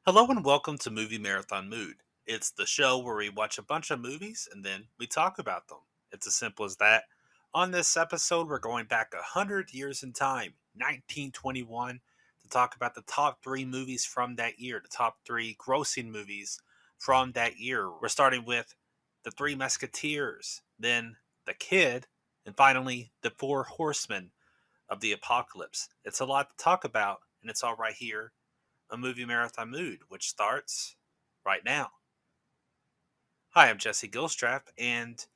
Hello and welcome to Movie Marathon Mood. It's the show where we watch a bunch of movies and then we talk about them. It's as simple as that. On this episode, we're going back 100 years in time, 1921, to talk about the top three movies from that year, the top three grossing movies from that year. We're starting with The Three Musketeers, then The Kid, and finally The Four Horsemen of the Apocalypse. It's a lot to talk about, and it's all right here, a movie marathon mood, which starts right now. Hi, I'm Jesse Gilstrap, and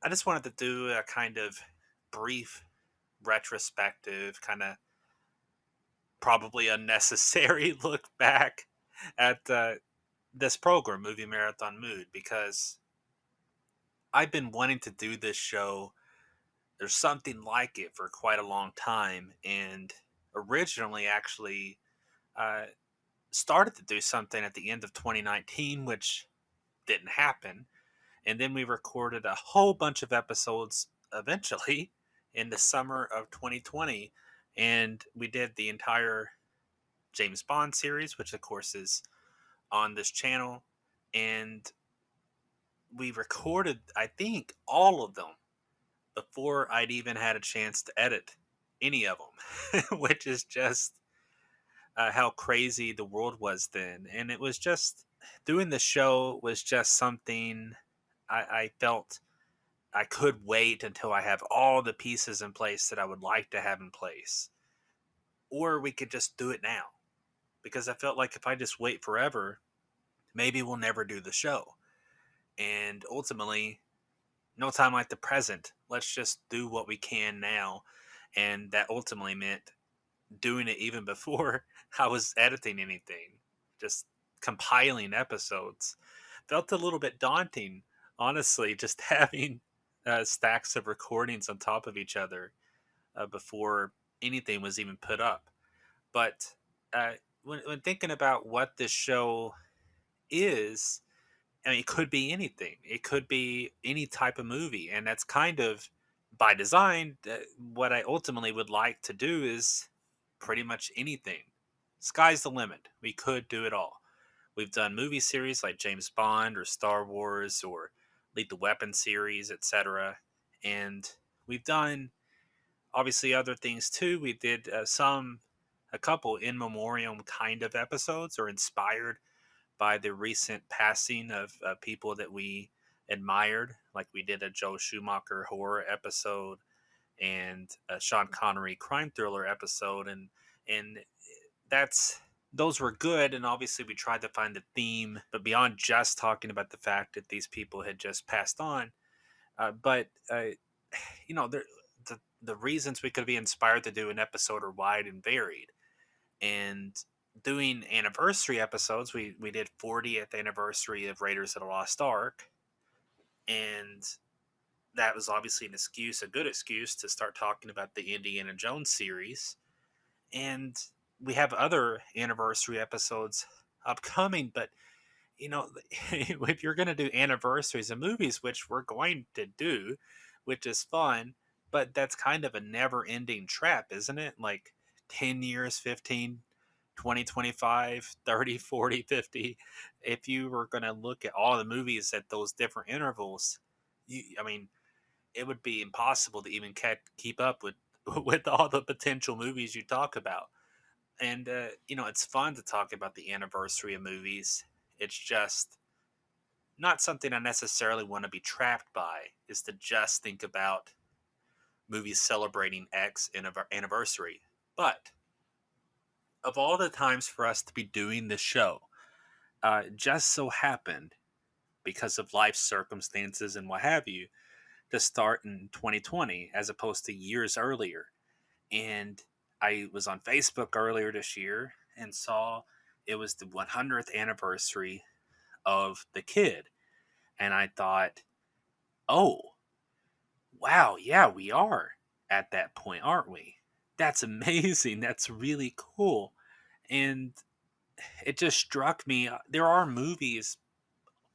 I just wanted to do a kind of brief retrospective, kind of probably unnecessary look back at this program, Movie Marathon Mood, because I've been wanting to do this show. There's something like it for quite a long time, and originally, actually, uh, started to do something at the end of 2019, which didn't happen. And then we recorded a whole bunch of episodes eventually in the summer of 2020. And we did the entire James Bond series, which of course is on this channel. And we recorded, I think, all of them before I'd even had a chance to edit any of them, which is just how crazy the world was then. And it was just doing the show was just something I felt I could wait until I have all the pieces in place that I would like to have in place. Or we could just do it now. Because I felt like if I just wait forever, maybe we'll never do the show. And ultimately, no time like the present. Let's just do what we can now. And that ultimately meant doing it even before I was editing anything. Just compiling episodes. Felt a little bit daunting, honestly, just having stacks of recordings on top of each other before anything was even put up. But when thinking about what this show is, I mean, it could be anything. It could be any type of movie, and that's kind of by design. What I ultimately would like to do is pretty much anything. Sky's the limit. We could do it all. We've done movie series like James Bond or Star Wars or Lethal Weapon series, etc. And we've done obviously other things too. We did a couple in memoriam kind of episodes or inspired by the recent passing of people that we admired. Like we did a Joe Schumacher horror episode and a Sean Connery crime thriller episode, and that's those were good. And obviously we tried to find the theme, but beyond just talking about the fact that these people had just passed on, but you know, the reasons we could be inspired to do an episode are wide and varied. And doing anniversary episodes, we did 40th anniversary of Raiders of the Lost Ark, and that was obviously an excuse, a good excuse to start talking about the Indiana Jones series. And we have other anniversary episodes upcoming, but you know, if you're going to do anniversaries of movies, which we're going to do, which is fun, but that's kind of a never ending trap, isn't it? Like 10 years, 15, 20, 25, 30, 40, 50. If you were going to look at all the movies at those different intervals, I mean, it would be impossible to even keep up with with all the potential movies you talk about. And you know, it's fun to talk about the anniversary of movies. It's just not something I necessarily want to be trapped by, is to just think about movies celebrating X anniversary. But of all the times for us to be doing this show, just so happened, because of life circumstances and what have you, to start in 2020 as opposed to years earlier. And I was on Facebook earlier this year and saw it was the 100th anniversary of The Kid. And I thought, oh, wow, yeah, we are at that point, aren't we? That's amazing. That's really cool. And it just struck me, there are movies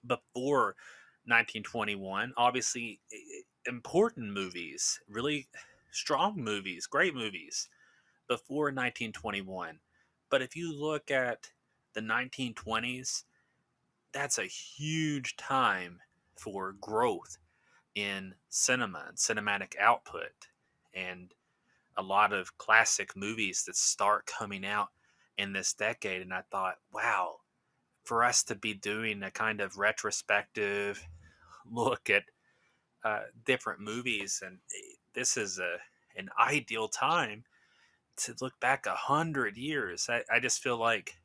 before 1921, obviously important movies, really strong movies, great movies before 1921. But if you look at the 1920s, that's a huge time for growth in cinema and cinematic output, and a lot of classic movies that start coming out in this decade. And I thought, wow, for us to be doing a kind of retrospective look at different movies, and this is an ideal time to look back 100 years. I just feel like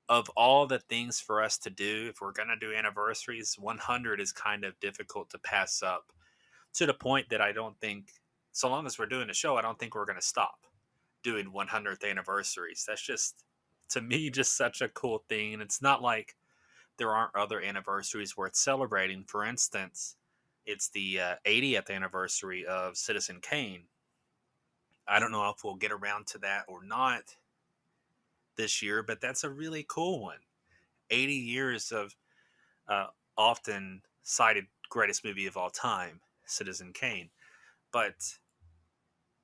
of all the things for us to do, if we're going to do anniversaries, 100 is kind of difficult to pass up, to the point that I don't think, so long as we're doing a show, I don't think we're going to stop doing 100th anniversaries. That's just, to me, just such a cool thing. And it's not like there aren't other anniversaries worth celebrating. For instance, it's the 80th anniversary of Citizen Kane. I don't know if we'll get around to that or not this year, but that's a really cool one. 80 years of uh, often cited greatest movie of all time, Citizen Kane. But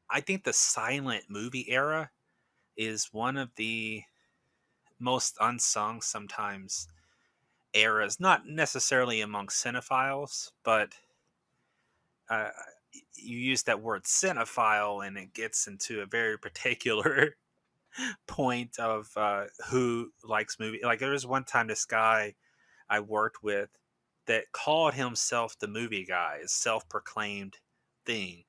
I think the silent movie era is one of the most unsung sometimes eras, not necessarily among cinephiles, but uh, you use that word cinephile and it gets into a very particular point of who likes movie. Like there was one time this guy I worked with that called himself the movie guy, his self-proclaimed thing,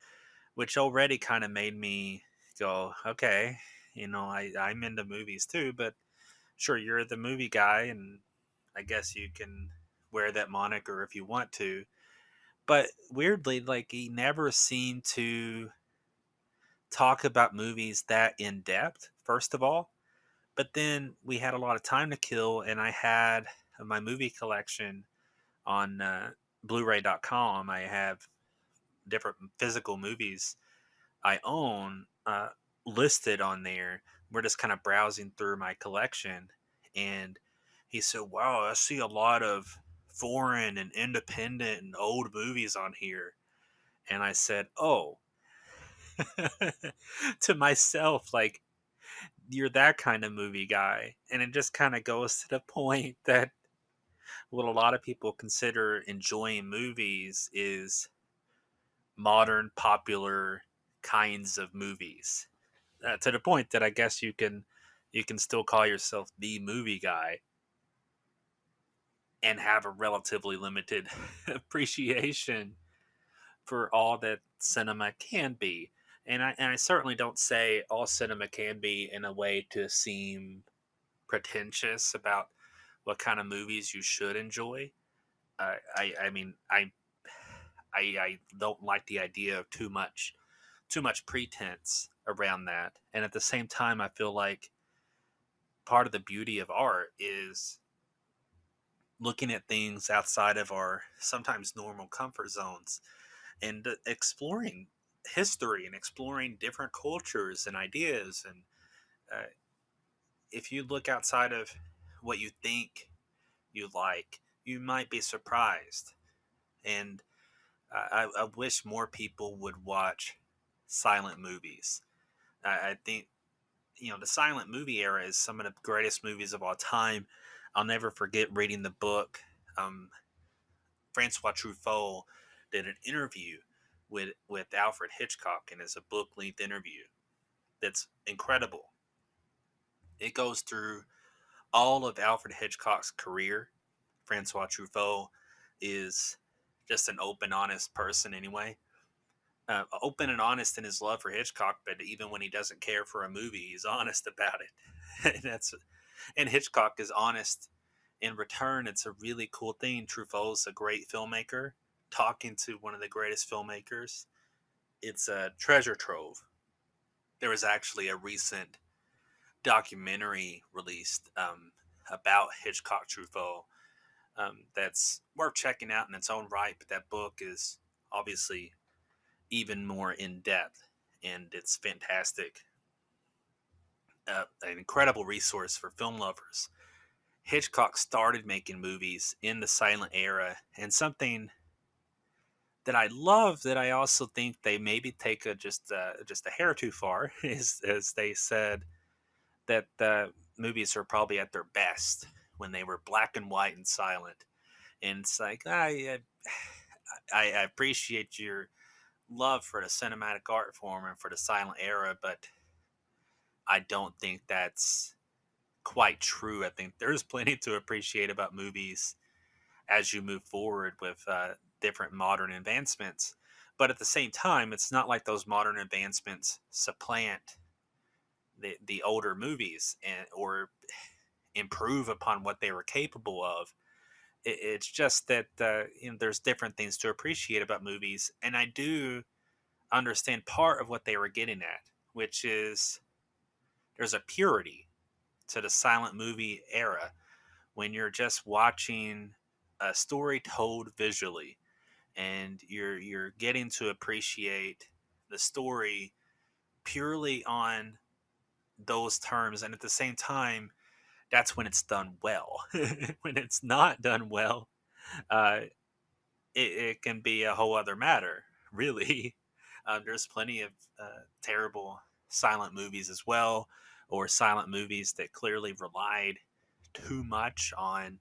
which already kind of made me go, okay, I'm into movies too, but sure, you're the movie guy, and I guess you can wear that moniker if you want to. But weirdly, like he never seemed to talk about movies that in depth, first of all. But then we had a lot of time to kill, and I had my movie collection on Blu-ray.com. I have different physical movies I own listed on there. We're just kind of browsing through my collection, and he said, "Wow, I see a lot of foreign and independent and old movies on here." And I said, "Oh," to myself, like, you're that kind of movie guy. And it just kind of goes to the point that what a lot of people consider enjoying movies is modern, popular kinds of movies. To the point that I guess you can still call yourself the movie guy and have a relatively limited appreciation for all that cinema can be. And I certainly don't say all cinema can be in a way to seem pretentious about what kind of movies you should enjoy. I mean, I don't like the idea of too much pretense around that. And at the same time, I feel like part of the beauty of art is looking at things outside of our sometimes normal comfort zones and exploring history and exploring different cultures and ideas. And uh, if you look outside of what you think you like, you might be surprised. And I wish more people would watch silent movies. I think the silent movie era is some of the greatest movies of all time. I'll never forget reading the book. Um, Francois Truffaut did an interview with Alfred Hitchcock, and it's a book length interview that's incredible. It goes through all of Alfred Hitchcock's career. Francois Truffaut is just an open, honest person, anyway. Open and honest in his love for Hitchcock, but even when he doesn't care for a movie, he's honest about it. And Hitchcock is honest in return. It's a really cool thing. Truffaut's a great filmmaker. Talking to one of the greatest filmmakers, it's a treasure trove. There was actually a recent documentary released about Hitchcock Truffaut that's worth checking out in its own right. But that book is obviously even more in depth, and it's fantastic. An incredible resource for film lovers. Hitchcock started making movies in the silent era, and something that I love that I also think they maybe take just a hair too far is, as they said, that movies are probably at their best when they were black and white and silent. And it's like I appreciate your love for the cinematic art form and for the silent era, but I don't think that's quite true. I think there's plenty to appreciate about movies as you move forward with different modern advancements. But at the same time, it's not like those modern advancements supplant the older movies or improve upon what they were capable of. It's just that there's different things to appreciate about movies, and I do understand part of what they were getting at, which is there's a purity to the silent movie era when you're just watching a story told visually, and you're getting to appreciate the story purely on those terms, and at the same time that's when it's done well. When it's not done well, uh, it can be a whole other matter, really. There's plenty of terrible silent movies as well, or silent movies that clearly relied too much on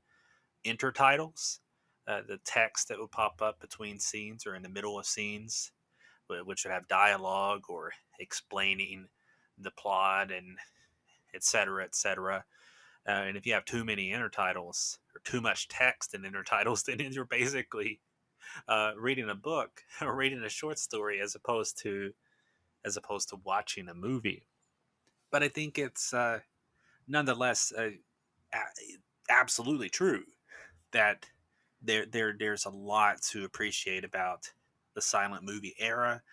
intertitles, the text that would pop up between scenes or in the middle of scenes, which would have dialogue or explaining the plot and etc. etc. And if you have too many intertitles or too much text in intertitles, then you're basically reading a book or reading a short story as opposed to watching a movie. But I think it's nonetheless absolutely true that there's a lot to appreciate about the silent movie era,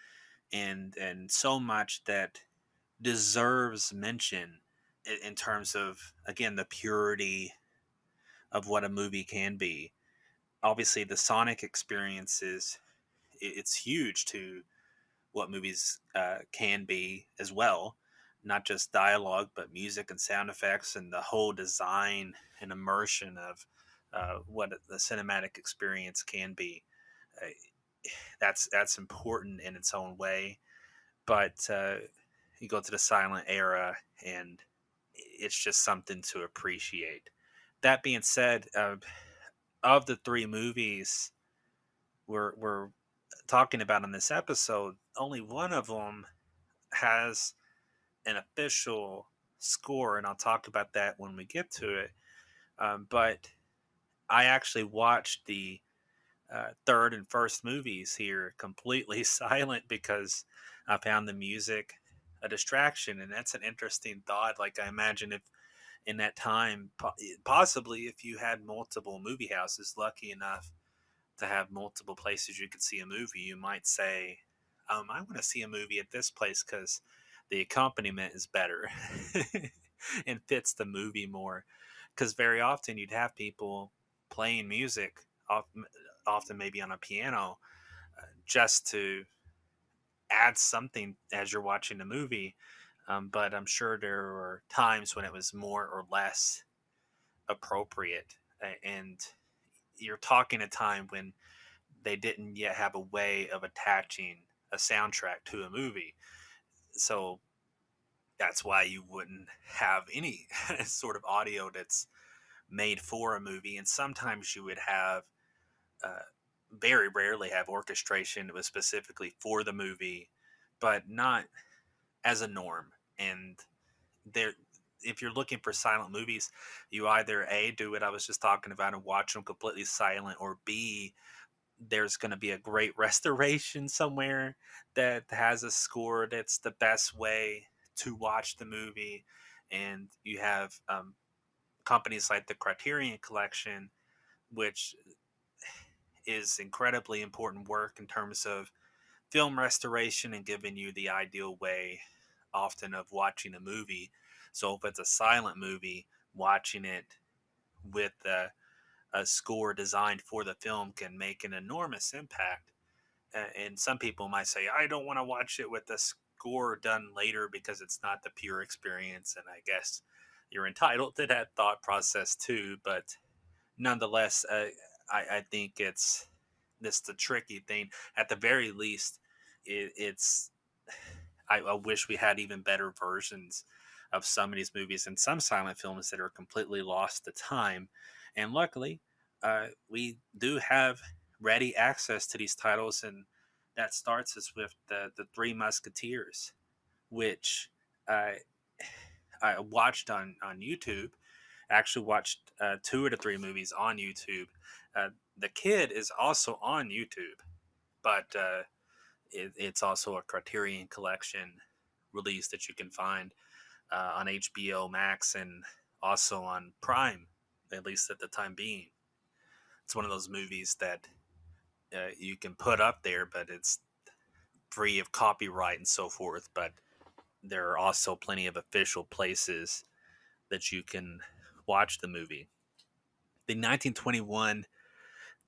and so much that deserves mention in terms of, again, the purity of what a movie can be. Obviously, the sonic experience it's huge to what movies can be as well. Not just dialogue, but music and sound effects, and the whole design and immersion of what the cinematic experience can be. Uh, that's important in its own way. But you go to the silent era, and it's just something to appreciate. That being said, of the three movies we're talking about in this episode, only one of them has an official score, and I'll talk about that when we get to it. But I actually watched the third and first movies here completely silent because I found the music a distraction, and that's an interesting thought. Like, I imagine if in that time, possibly if you had multiple movie houses, lucky enough to have multiple places you could see a movie, you might say, I want to see a movie at this place because the accompaniment is better and fits the movie more. Because very often you'd have people playing music, often maybe on a piano, just to add something as you're watching the movie. But I'm sure there were times when it was more or less appropriate. And you're talking a time when they didn't yet have a way of attaching a soundtrack to a movie. So that's why you wouldn't have any sort of audio that's made for a movie. And sometimes you would have, uh, very rarely have orchestration that was specifically for the movie, but not as a norm. And there, if you're looking for silent movies, you either A, do what I was just talking about and watch them completely silent, or B, there's going to be a great restoration somewhere that has a score that's the best way to watch the movie. And you have companies like the Criterion Collection, which is incredibly important work in terms of film restoration and giving you the ideal way often of watching a movie. So if it's a silent movie, watching it with a score designed for the film can make an enormous impact. And some people might say, I don't want to watch it with the score done later because it's not the pure experience. And I guess you're entitled to that thought process too. But nonetheless, I think it's this the tricky thing. At the very least, it's I wish we had even better versions of some of these movies and some silent films that are completely lost to time. And luckily, we do have ready access to these titles, and that starts us with the Three Musketeers, which I I watched on YouTube. I actually watched two of the three movies on YouTube. The Kid is also on YouTube, but it's also a Criterion Collection release that you can find on HBO Max and also on Prime, at least at the time being. It's one of those movies that you can put up there, but it's free of copyright and so forth. But there are also plenty of official places that you can watch the movie. The 1921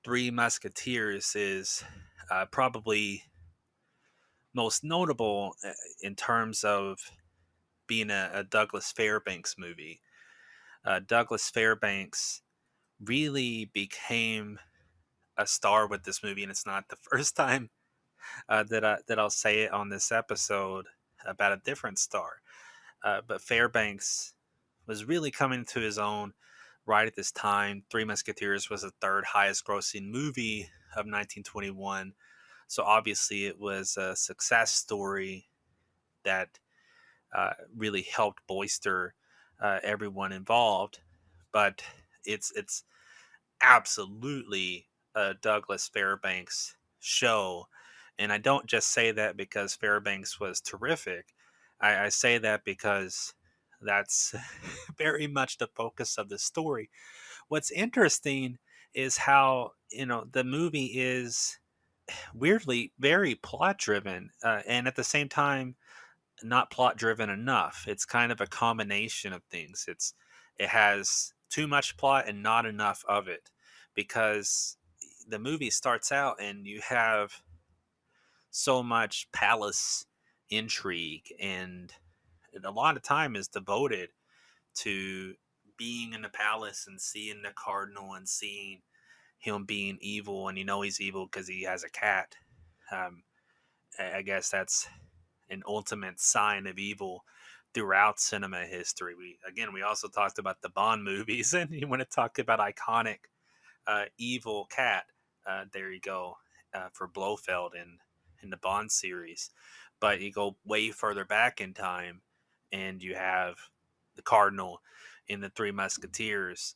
Three Musketeers is probably most notable in terms of being a Douglas Fairbanks movie. Douglas Fairbanks really became a star with this movie, and it's not the first time that I'll say it on this episode about a different star. But Fairbanks was really coming to his own right at this time. Three Musketeers was the third highest grossing movie of 1921. So obviously it was a success story that really helped bolster everyone involved. But it's absolutely a Douglas Fairbanks show. And I don't just say that because Fairbanks was terrific. I say that because that's very much the focus of the story. What's interesting is how, the movie is weirdly very plot driven, and at the same time not plot driven enough. It's kind of a combination of things. It has too much plot and not enough of it, because the movie starts out and you have so much palace intrigue, and a lot of time is devoted to being in the palace and seeing the cardinal and seeing him being evil, and he's evil because he has a cat. um, I guess that's an ultimate sign of evil throughout cinema history. We also talked about the Bond movies, and you want to talk about iconic evil cat. There you go, for Blofeld in the Bond series. But you go way further back in time, and you have the Cardinal in the Three Musketeers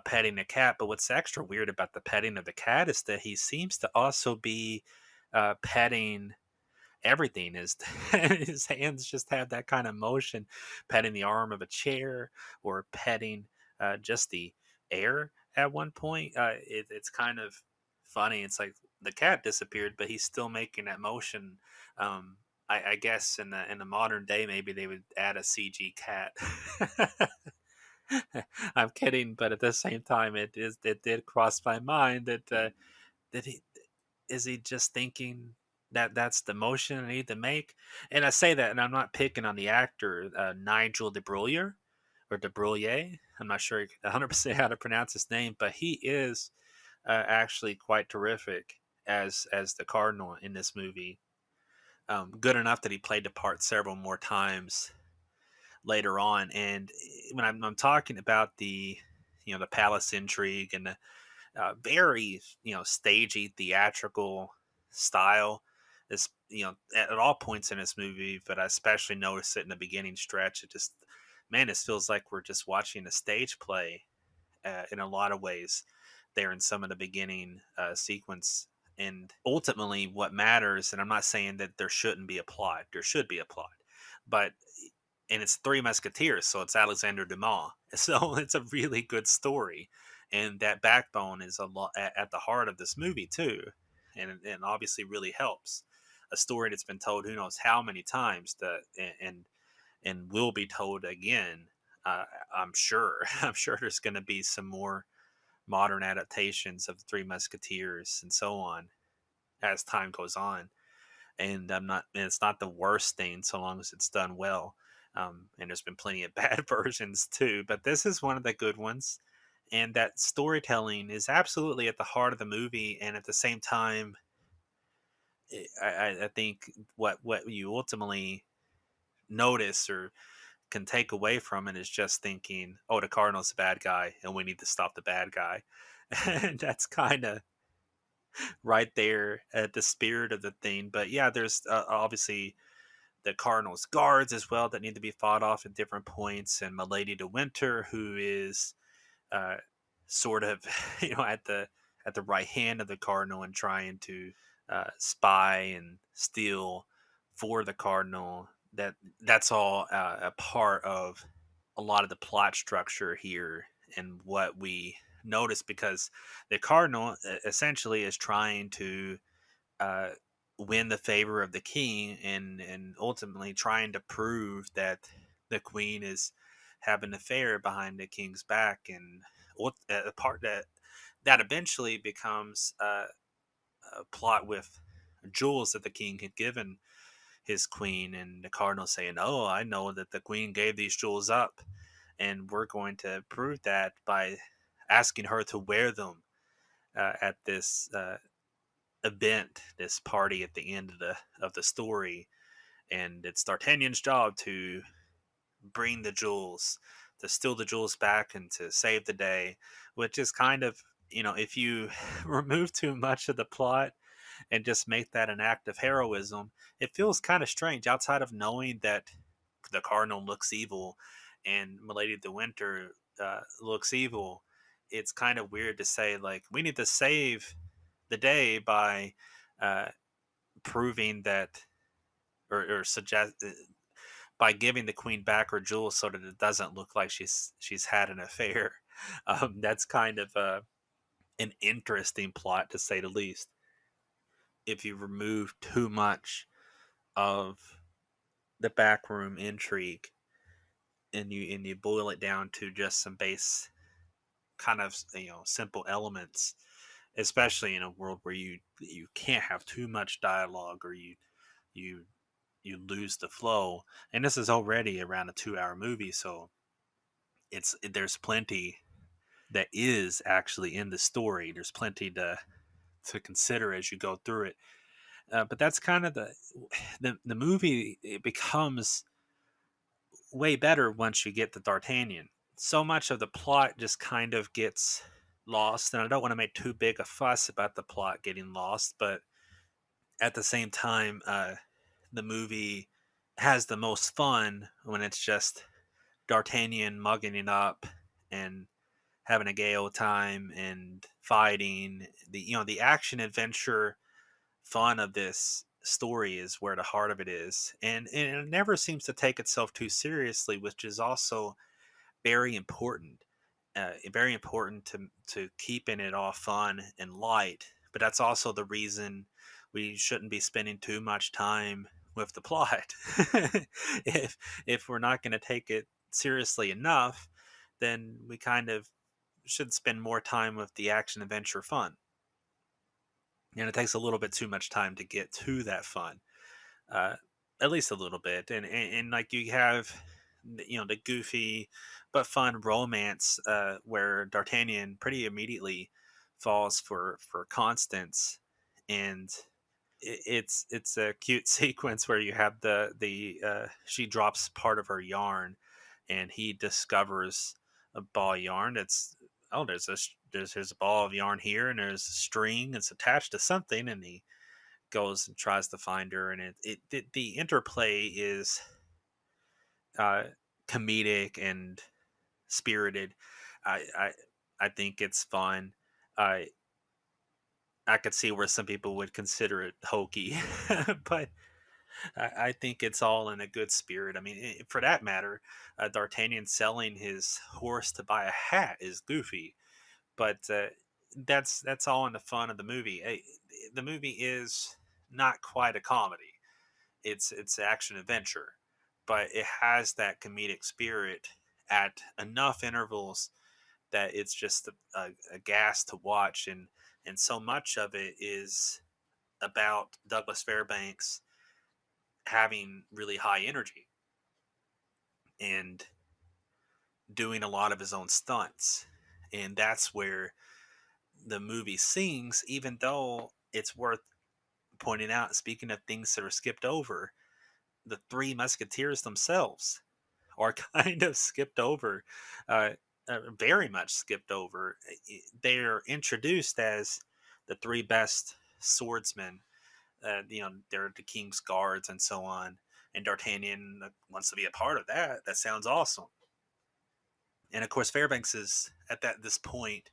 petting a cat. But what's extra weird about the petting of the cat is that he seems to also be petting everything. His hands just have that kind of motion, petting the arm of a chair or petting just the air at one point. It's kind of funny. It's like the cat disappeared, but he's still making that motion. I guess in the modern day, maybe they would add a CG cat. I'm kidding, but at the same time, it did cross my mind that he is he just thinking that that's the motion I need to make? And I say that, and I'm not picking on the actor Nigel de Bruyere or de Bruyere. I'm not sure 100% how to pronounce his name, but he is actually quite terrific as the Cardinal in this movie. Good enough that he played the part several more times later on. And when I'm talking about the palace intrigue and the very stagey theatrical style, is at all points in this movie, but I especially noticed it in the beginning stretch. It just, man, this feels like we're just watching a stage play in a lot of ways there in some of the beginning sequence. And ultimately what matters, and I'm not saying that there shouldn't be a plot, there should be a plot, but and it's Three Musketeers, so it's Alexander Dumas, so it's a really good story, and that backbone is a lot at the heart of this movie too, and obviously really helps a story that's been told who knows how many times, and will be told again. I'm sure. I'm sure there's going to be some more modern adaptations of the Three Musketeers and so on as time goes on. And it's not the worst thing so long as it's done well. And there's been plenty of bad versions too, but this is one of the good ones. And that storytelling is absolutely at the heart of the movie, and at the same time, I think what you ultimately notice or can take away from it is just thinking, oh, the Cardinal's a bad guy and we need to stop the bad guy. And that's kind of right there at the spirit of the thing. But yeah, there's obviously the Cardinals guards as well that need to be fought off at different points, and Milady de Winter, who is uh, sort of at the right hand of the Cardinal and trying to spy and steal for the Cardinal. That's all a part of a lot of the plot structure here and what we notice, because the Cardinal essentially is trying to uh, win the favor of the king, and ultimately trying to prove that the queen is having an affair behind the king's back, and a part that eventually becomes a plot with jewels that the king had given his queen, and the cardinal saying, "Oh, I know that the queen gave these jewels up, and we're going to prove that by asking her to wear them at this event, this party at the end of the story." And it's D'Artagnan's job to bring the jewels, to steal the jewels back, and to save the day. Which is kind of, if you remove too much of the plot and just make that an act of heroism, it feels kind of strange outside of knowing that the Cardinal looks evil and Milady de Winter looks evil. It's kind of weird to say, like, we need to save the day by uh, proving that, or suggest by giving the queen back her jewels so that it doesn't look like she's had an affair. That's kind of an interesting plot, to say the least. If you remove too much of the backroom intrigue and you boil it down to just some base kind of simple elements, especially in a world where you can't have too much dialogue, or you you lose the flow. And this is already around a 2-hour movie, so there's plenty that is actually in the story. There's plenty to consider as you go through it. But that's kind of the movie. It becomes way better once you get to D'Artagnan. So much of the plot just kind of gets lost, and I don't want to make too big a fuss about the plot getting lost, but at the same time, the movie has the most fun when it's just D'Artagnan mugging it up and having a gay old time and fighting. The action adventure fun of this story is where the heart of it is, and it never seems to take itself too seriously, which is also very important. Very important to keeping it all fun and light. But that's also the reason we shouldn't be spending too much time with the plot. if if we're not going to take it seriously enough, then we kind of should spend more time with the action adventure fun. And it takes a little bit too much time to get to that fun, uh, at least a little bit. And like you have, the goofy but fun romance where D'Artagnan pretty immediately falls for Constance, and it's a cute sequence where you have the she drops part of her yarn, and he discovers a ball of yarn. It's, oh, there's a ball of yarn here, and there's a string. It's attached to something, and he goes and tries to find her, and the interplay is uh, comedic and spirited. I I think it's fun. I I could see where some people would consider it hokey, but I think it's all in a good spirit. I mean, for that matter, D'Artagnan selling his horse to buy a hat is goofy, but that's all in the fun of the movie. The movie is not quite a comedy. It's action adventure, but it has that comedic spirit at enough intervals that it's just a gas to watch, and so much of it is about Douglas Fairbanks having really high energy and doing a lot of his own stunts. And that's where the movie sings, even though it's worth pointing out, speaking of things that are skipped over, the Three Musketeers themselves are kind of skipped over, uh, very much skipped over. They're introduced as the three best swordsmen. They're the king's guards and so on. And D'Artagnan wants to be a part of that. That sounds awesome. And of course, Fairbanks is at this point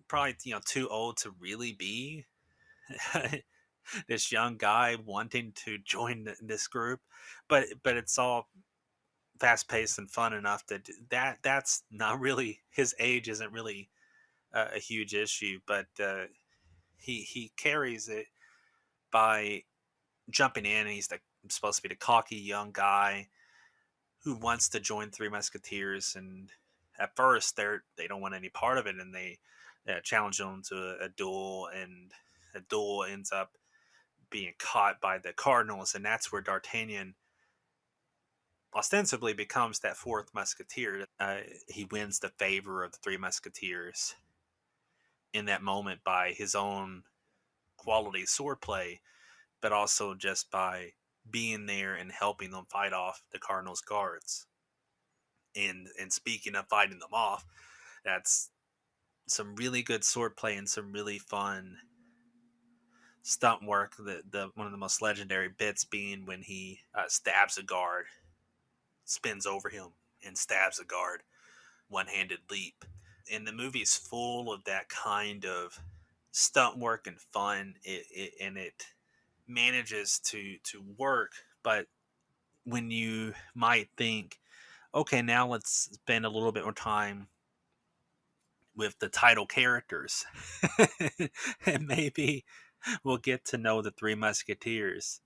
probably too old to really be this young guy wanting to join this group, but it's all fast paced and fun enough that's not really his age isn't really a huge issue, but he carries it by jumping in, and he's supposed to be the cocky young guy who wants to join Three Musketeers, and at first they don't want any part of it, and they challenge him to a duel, and the duel ends up being caught by the Cardinals, and that's where D'Artagnan ostensibly becomes that fourth musketeer. He wins the favor of the Three Musketeers in that moment by his own quality swordplay, but also just by being there and helping them fight off the Cardinals' guards. And speaking of fighting them off, that's some really good swordplay and some really fun stunt work. The one of the most legendary bits being when he stabs a guard, spins over him, and stabs a guard, one-handed leap. And the movie's full of that kind of stunt work and fun. It manages to work, but when you might think, okay, now let's spend a little bit more time with the title characters, and maybe we'll get to know the Three Musketeers.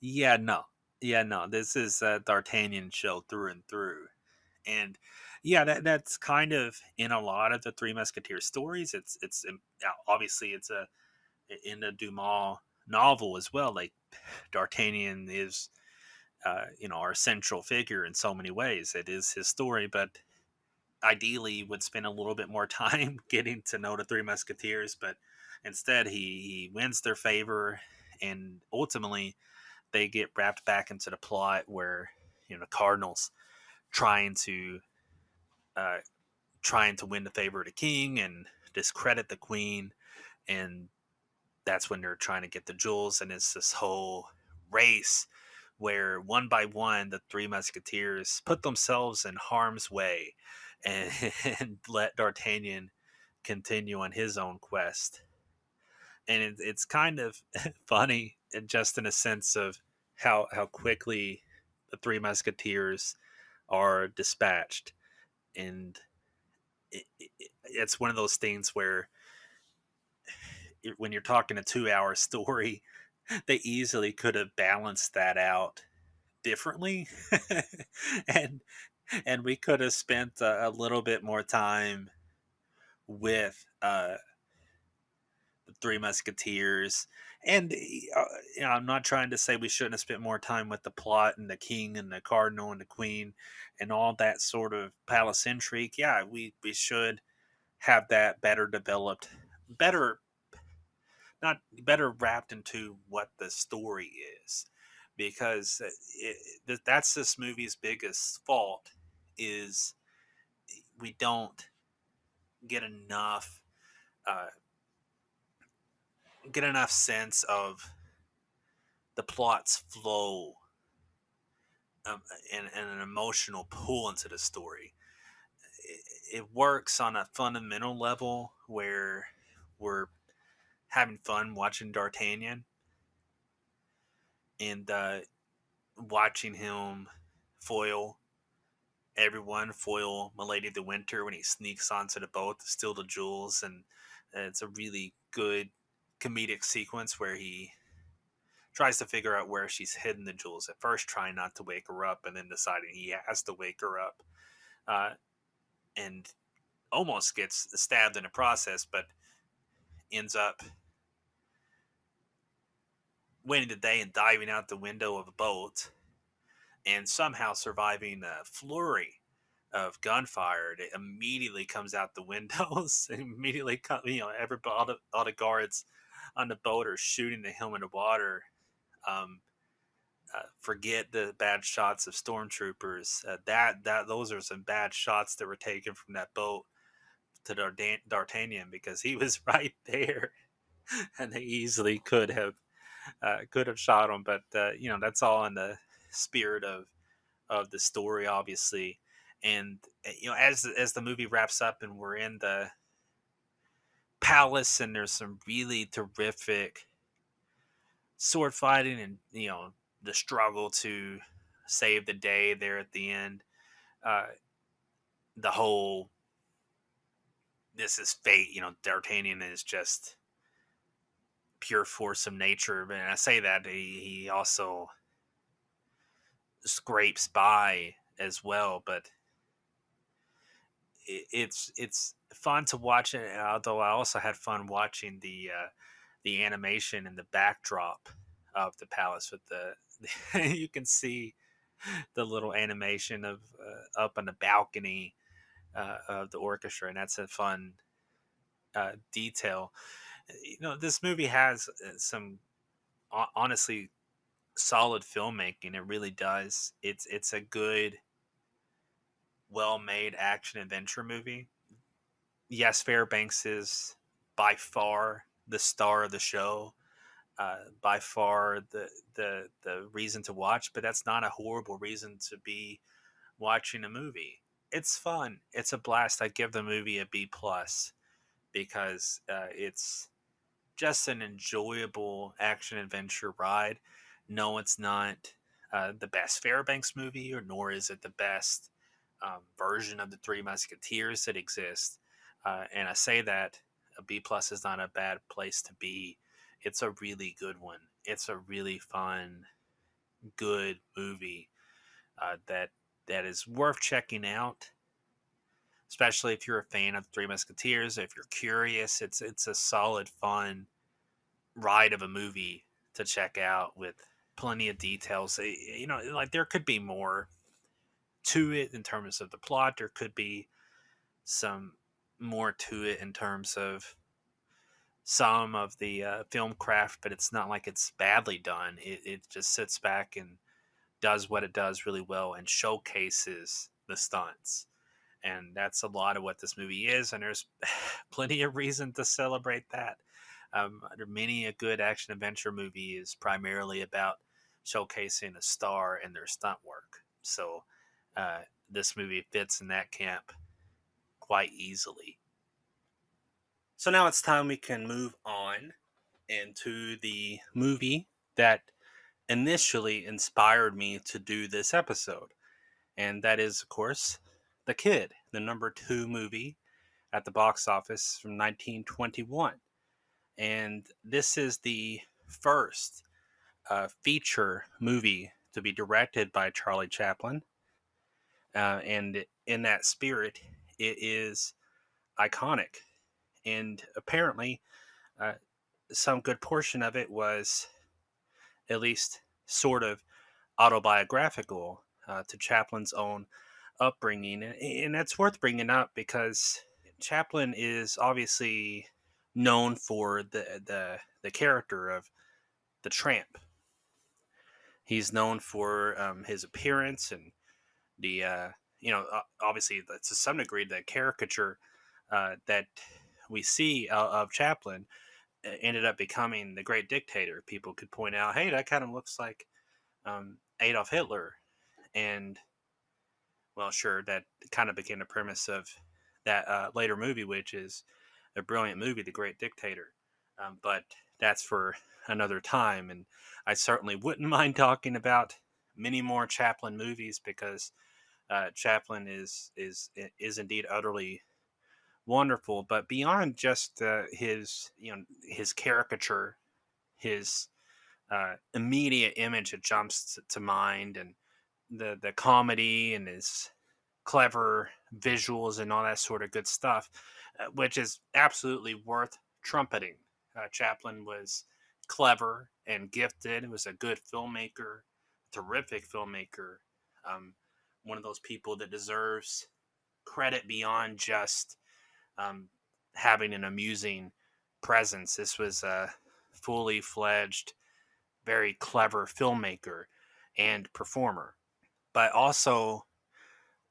Yeah, no, yeah, no. This is a D'Artagnan show through and through, and yeah, that's kind of in a lot of the Three Musketeers stories. It's obviously it's a in the Dumas novel as well. Like D'Artagnan is, our central figure in so many ways. It is his story, but ideally would spend a little bit more time getting to know the Three Musketeers. But instead, he wins their favor, and ultimately they get wrapped back into the plot where the Cardinals trying to uh, trying to win the favor of the king and discredit the queen, and that's when they're trying to get the jewels, and it's this whole race where one by one the Three Musketeers put themselves in harm's way and, and let D'Artagnan continue on his own quest. And it's kind of funny, just in a sense of how quickly the Three Musketeers are dispatched, and it's one of those things where when you're talking a 2 hour story, they easily could have balanced that out differently, and we could have spent a little bit more time with the Three Musketeers. And I'm not trying to say we shouldn't have spent more time with the plot and the king and the cardinal and the queen and all that sort of palace intrigue. Yeah, we should have that better developed, better not better wrapped into what the story is, because that's this movie's biggest fault is we don't get enough uh, sense of the plot's flow, um, and an emotional pull into the story. It works on a fundamental level where we're having fun watching D'Artagnan and watching him foil everyone, foil Milady the Winter when he sneaks onto the boat to steal the jewels, and it's a really good comedic sequence where he tries to figure out where she's hidden the jewels. At first, trying not to wake her up, and then deciding he has to wake her up, uh, and almost gets stabbed in the process, but ends up winning the day and diving out the window of a boat and somehow surviving a flurry of gunfire that immediately comes out the windows. And immediately, everybody, all the guards on the boat are shooting at him in the water. Um, Forget the bad shots of stormtroopers. That those are some bad shots that were taken from that boat to D'Artagnan, because he was right there, and they easily could have shot him. But that's all in the spirit of the story, obviously. And as the movie wraps up and we're in the palace, and there's some really terrific sword fighting, and the struggle to save the day there at the end. Uh, the whole this is fate. D'Artagnan is just pure force of nature. And I say that he also scrapes by as well, but it's fun to watch it. Although I also had fun watching the animation and the backdrop of the palace with you can see the little animation of up on the balcony of the orchestra, and that's a fun detail. This movie has some honestly solid filmmaking. It really does. It's a good, well-made action adventure movie. Yes, Fairbanks is by far the star of the show, by far the reason to watch, but that's not a horrible reason to be watching a movie. It's fun. It's a blast. I give the movie a B+ because it's just an enjoyable action adventure ride. No, it's not the best Fairbanks movie, or nor is it the best version of the Three Musketeers that exists. And I say that a B+ is not a bad place to be. It's a really good one. It's a really fun, good movie that is worth checking out, especially if you're a fan of Three Musketeers. If you're curious, it's a solid, fun ride of a movie to check out with plenty of details. Like there could be more to it in terms of the plot. There could be some more to it in terms of some of the film craft, but it's not like it's badly done. It just sits back and does what it does really well and showcases the stunts. And that's a lot of what this movie is, and there's plenty of reason to celebrate that. Many a good action adventure movie is primarily about showcasing a star and their stunt work. So this movie fits in that camp quite easily. So now it's time we can move on into the movie that initially inspired me to do this episode. And that is, of course, The Kid, the #2 movie at the box office from 1921. And this is the first feature movie to be directed by Charlie Chaplin. And in that spirit, it is iconic. And apparently, some good portion of it was at least sort of autobiographical to Chaplin's own upbringing. And that's worth bringing up because Chaplin is obviously known for the character of the Tramp. He's known for his appearance and the obviously to some degree the caricature that we see of Chaplin ended up becoming the great dictator. People could point out, hey, that kind of looks like Adolf Hitler, and well, sure, that kind of became the premise of that later movie, which is a brilliant movie, The Great Dictator. But that's for another time, and I certainly wouldn't mind talking about many more Chaplin movies because Chaplin is indeed utterly wonderful. But beyond just his caricature, his immediate image that jumps to mind, and the comedy and his clever visuals and all that sort of good stuff, which is absolutely worth trumpeting. Chaplin was clever and gifted. He was a good filmmaker, terrific filmmaker, one of those people that deserves credit beyond just having an amusing presence. This was a fully fledged, very clever filmmaker. and performer. But also,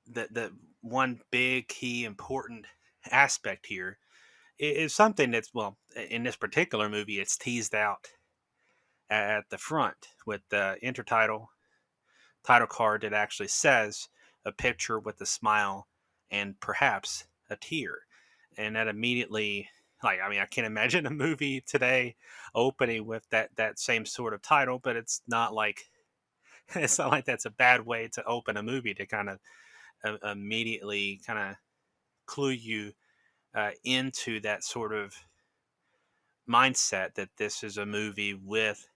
the one big key important aspect here is something that's, well, in this particular movie, it's teased out at the front with the intertitle title card that actually says a picture with a smile and perhaps a tear. And that immediately, like, I mean, I can't imagine a movie today opening with that same sort of title, but it's not like it's not like that's a bad way to open a movie, to kind of immediately kind of clue you into that sort of mindset that this is a movie with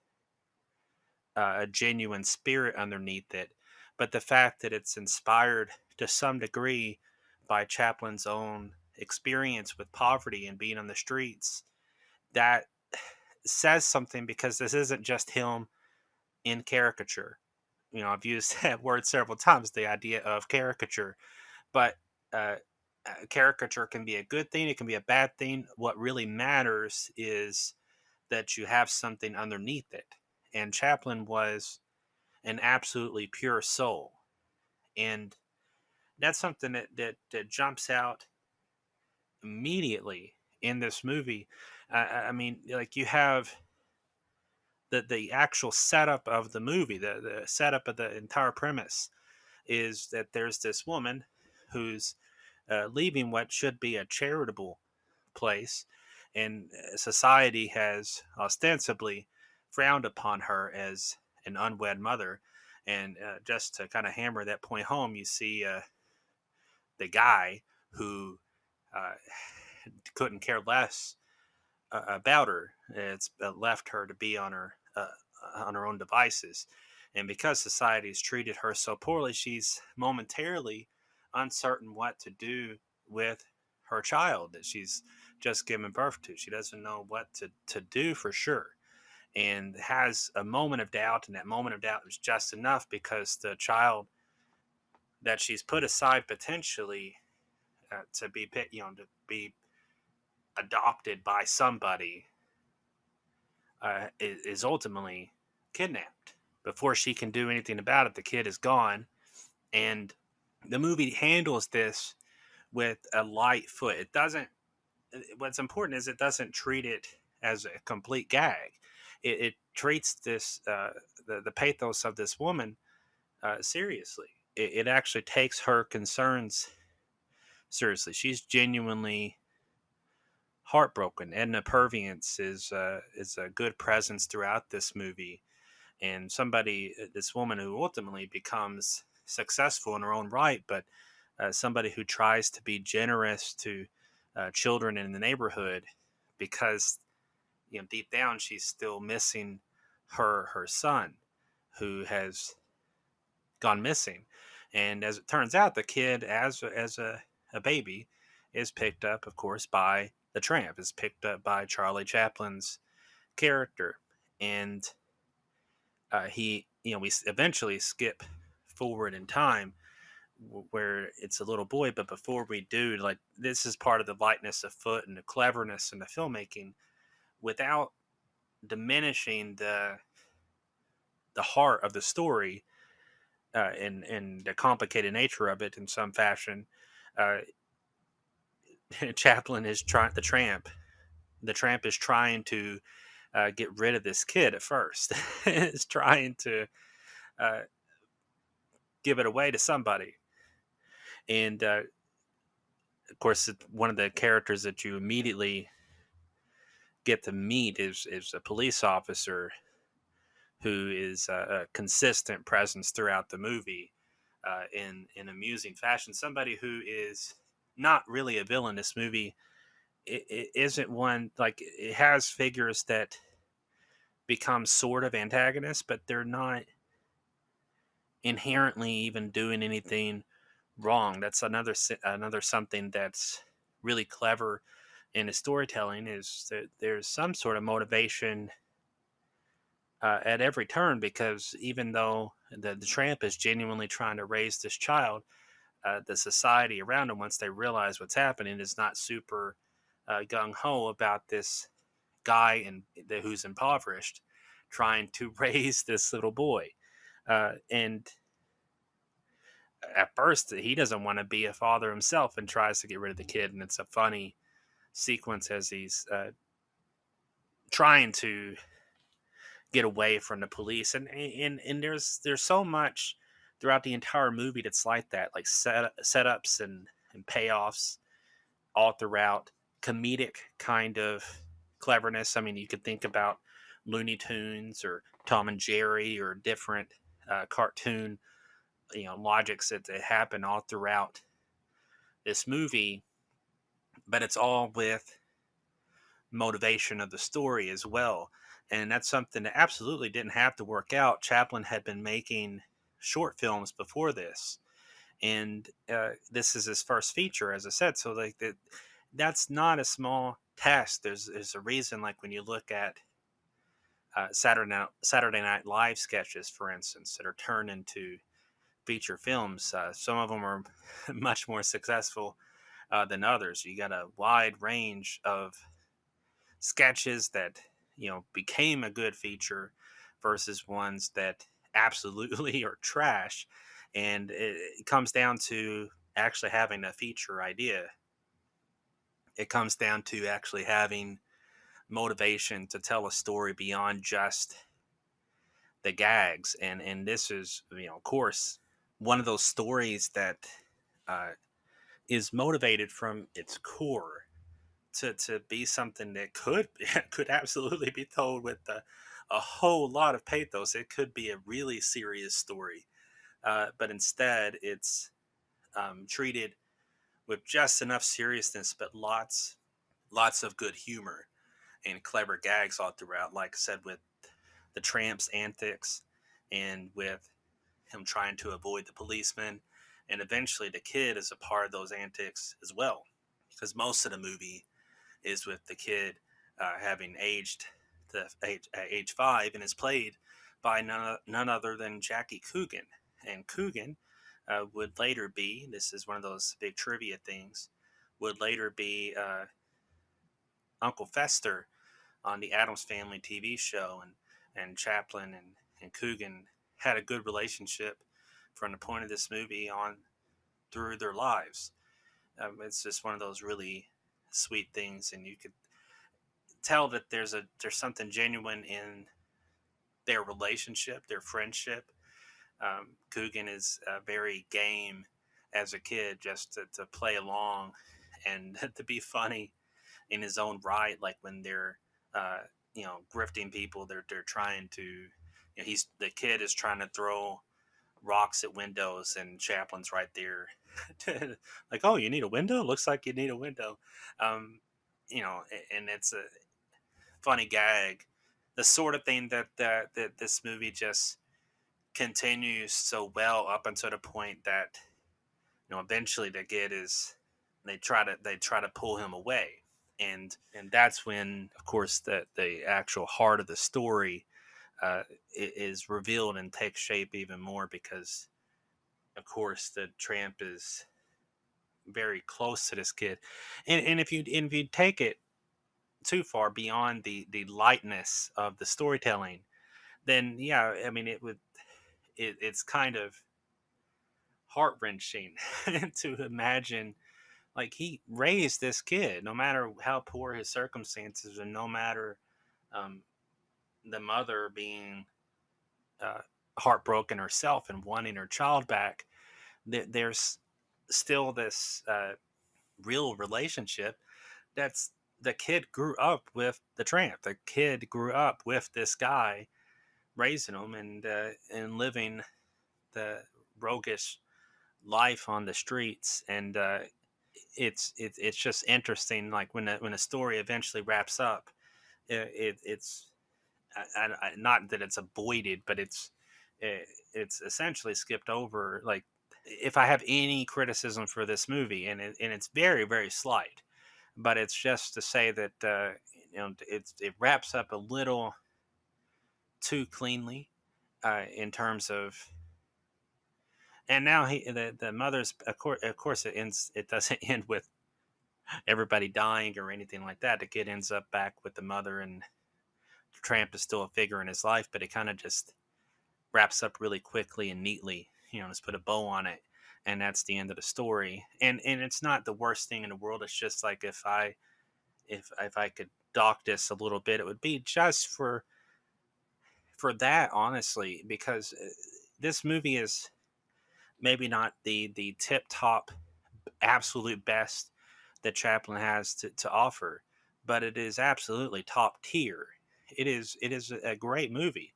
a genuine spirit underneath it. But the fact that it's inspired to some degree by Chaplin's own experience with poverty and being on the streets, that says something, because this isn't just him in caricature. You know, I've used that word several times, the idea of caricature. But uh, caricature can be a good thing, it can be a bad thing. What really matters is that you have something underneath it. And Chaplin was an absolutely pure soul. And that's something that jumps out immediately in this movie. I mean, like, you have the actual setup of the movie, the setup of the entire premise is that there's this woman who's leaving what should be a charitable place, and society has ostensibly frowned upon her as an unwed mother. And just to kind of hammer that point home, you see the guy who uh, couldn't care less about her. It's left her to be on her own devices, and because society has treated her so poorly, she's momentarily uncertain what to do with her child that she's just given birth to. She doesn't know what to do for sure, and has a moment of doubt, and that moment of doubt is just enough because the child that she's put aside potentially to be to be adopted by somebody is ultimately kidnapped. Before she can do anything about it, the kid is gone. And the movie handles this with a light foot. It doesn't, what's important is it doesn't treat it as a complete gag. It treats this, the pathos of this woman seriously. It actually takes her concerns seriously. She's genuinely heartbroken. Edna Purviance is a good presence throughout this movie, and this woman who ultimately becomes successful in her own right, but somebody who tries to be generous to children in the neighborhood, because deep down she's still missing her son, who has gone missing. And as it turns out, the kid, as a baby, is picked up, of course, by the Tramp, is picked up by Charlie Chaplin's character. And we eventually skip forward in time where it's a little boy. But before we do, like, this is part of the lightness of foot and the cleverness in the filmmaking, without diminishing the heart of the story and the complicated nature of it in some fashion. Uh, Chaplin is trying the tramp is trying to get rid of this kid at first. Is trying to uh, give it away to somebody. And of course, one of the characters that you immediately get to meet is a police officer who is a consistent presence throughout the movie in amusing fashion. Somebody who is not really a villain. This movie it isn't one, like, it has figures that become sort of antagonists, but they're not inherently even doing anything wrong. That's another something that's really clever in the storytelling, is that there's some sort of motivation at every turn, because even though the tramp is genuinely trying to raise this child, the society around him, once they realize what's happening, is not super gung-ho about this guy who's impoverished trying to raise this little boy. And at first, he doesn't want to be a father himself and tries to get rid of the kid. And it's a funny sequence as he's trying to get away from the police. And there's so much throughout the entire movie that's like that, like setups and payoffs all throughout, comedic kind of cleverness. I mean, you could think about Looney Tunes or Tom and Jerry or different cartoon, logics that happen all throughout this movie, but it's all with motivation of the story as well. And that's something that absolutely didn't have to work out. Chaplin had been making short films before this, and this is his first feature, as I said. So like that's not a small task. There's a reason. Like when you look at Saturday Night Live sketches, for instance, that are turned into feature films. Some of them are much more successful than others. You got a wide range of sketches that became a good feature versus ones that absolutely are trash. And it comes down to actually having a feature idea. It comes down to actually having motivation to tell a story beyond just the gags. And this is, of course, one of those stories that uh, is motivated from its core to be something that could could absolutely be told with a whole lot of pathos. It could be a really serious story, but instead it's treated with just enough seriousness, but lots of good humor and clever gags all throughout. Like I said, with the Tramp's antics, and with him trying to avoid the policeman, and eventually the kid is a part of those antics as well, because most of the movie is with the kid having aged to age 5 and is played by none other than Jackie Coogan. And Coogan would later be, this is one of those big trivia things, would later be Uncle Fester on the Addams Family TV show. And Chaplin and Coogan had a good relationship from the point of this movie on through their lives. It's just one of those really sweet things, and you could tell that there's something genuine in their relationship, their friendship. Coogan is very game as a kid, just to play along and to be funny in his own right. Like when they're grifting people, they're trying to, he's the kid is trying to throw rocks at windows, and Chaplin's right there. Like, oh, you need a window? Looks like you need a window. um, and it's a funny gag, the sort of thing that this movie just continues so well up until the point that eventually the kid is, they try to pull him away. And that's when, of course, the actual heart of the story is revealed and takes shape even more, because of course the Tramp is very close to this kid. And if you take it too far beyond the lightness of the storytelling, then yeah, I mean it's kind of heart wrenching to imagine, like, he raised this kid no matter how poor his circumstances, and no matter um, the mother being uh, heartbroken herself and wanting her child back. There's still this real relationship. That's the kid grew up with the Tramp. The kid grew up with this guy raising him and living the roguish life on the streets. And it's just interesting. Like when a story eventually wraps up, it's not that it's avoided, but it's essentially skipped over. Like, if I have any criticism for this movie, and it's very very slight, but it's just to say that it wraps up a little too cleanly in terms of. And now the mother's, of course it doesn't end with everybody dying or anything like that. The kid ends up back with the mother, and Tramp is still a figure in his life, but it kind of just wraps up really quickly and neatly. Just put a bow on it, and that's the end of the story. And it's not the worst thing in the world. It's just like if I could dock this a little bit, it would be just for that, honestly, because this movie is maybe not the tip top absolute best that Chaplin has to offer, but it is absolutely top tier. It is a great movie.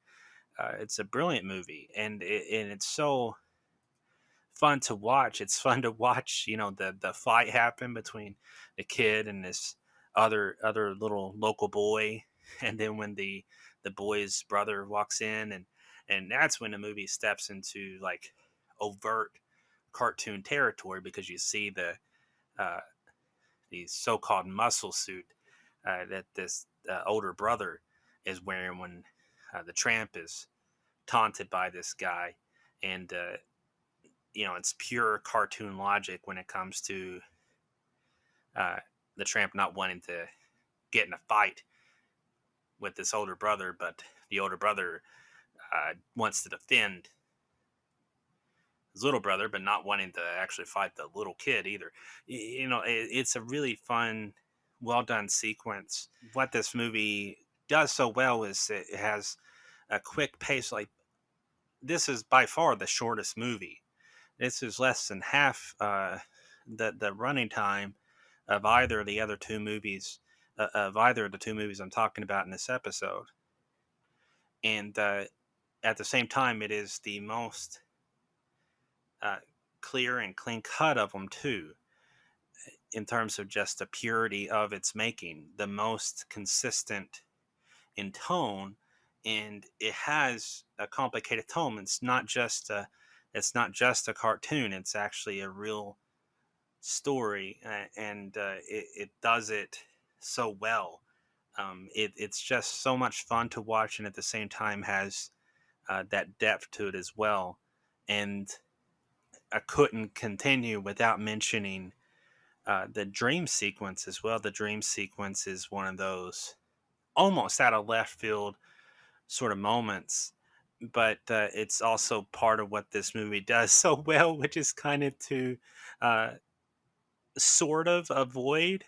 It's a brilliant movie, and it's so fun to watch. It's fun to watch, the fight happen between the kid and this other little local boy, and then when the boy's brother walks in, and that's when the movie steps into like overt cartoon territory, because you see uh, the so-called muscle suit that this older brother is wearing when the tramp is taunted by this guy, and it's pure cartoon logic when it comes to uh, the tramp not wanting to get in a fight with this older brother, but the older brother wants to defend his little brother, but not wanting to actually fight the little kid either. It's a really fun, well done sequence. What this movie does so well is it has a quick pace. Like, this is by far the shortest movie. This is less than half the running time of either of the other two movies, of either of the two movies I'm talking about in this episode. And at the same time, it is the most uh, clear and clean cut of them too, in terms of just the purity of its making, the most consistent in tone, and it has a complicated tone. It's not just a cartoon. It's actually a real story, and it does it so well. It's just so much fun to watch, and at the same time has that depth to it as well. And I couldn't continue without mentioning the dream sequence as well. The dream sequence is one of those almost out of left field sort of moments, but it's also part of what this movie does so well, which is kind of to uh, sort of avoid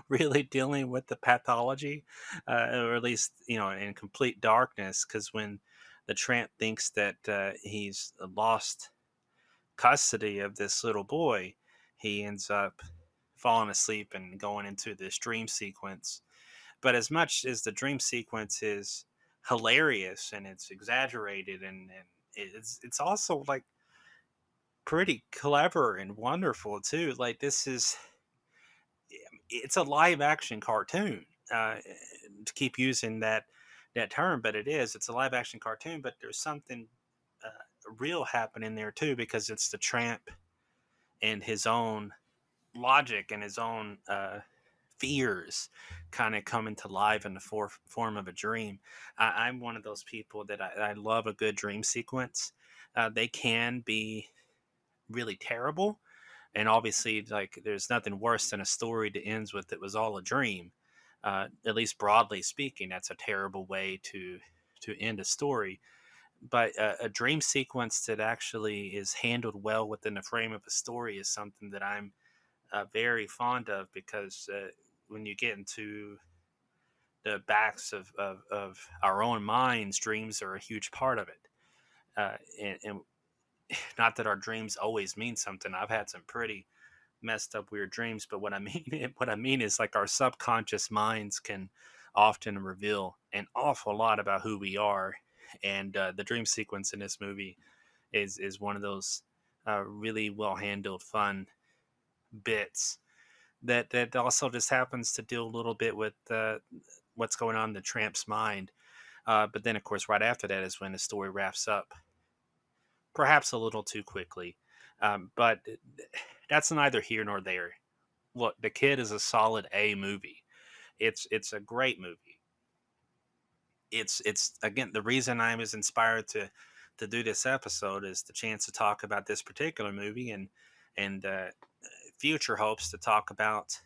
really dealing with the pathology, or at least in complete darkness. Because when the tramp thinks that he's lost custody of this little boy, he ends up falling asleep and going into this dream sequence. But as much as the dream sequence is hilarious and it's exaggerated, and it's also like pretty clever and wonderful too. Like, it's a live action cartoon, to keep using that term, but it's a live action cartoon, but there's something real happening there too, because it's the tramp and his own logic and his own fears kind of coming to life in the form of a dream. I'm one of those people that I love a good dream sequence. They can be really terrible, and obviously, like, there's nothing worse than a story that ends with "it was all a dream." At least broadly speaking, that's a terrible way to end a story. But a dream sequence that actually is handled well within the frame of a story is something that I'm very fond of, because when you get into the backs of our own minds, dreams are a huge part of it. And not that our dreams always mean something. I've had some pretty messed up weird dreams, but what I mean is, like, our subconscious minds can often reveal an awful lot about who we are. And the dream sequence in this movie is one of those really well handled, fun bits that also just happens to deal a little bit with what's going on in the tramp's mind. But then, of course, right after that is when the story wraps up, perhaps a little too quickly. But that's neither here nor there. Look, The Kid is a solid A movie. It's a great movie. It's again, the reason I was inspired to do this episode is the chance to talk about this particular movie, and future hopes to talk about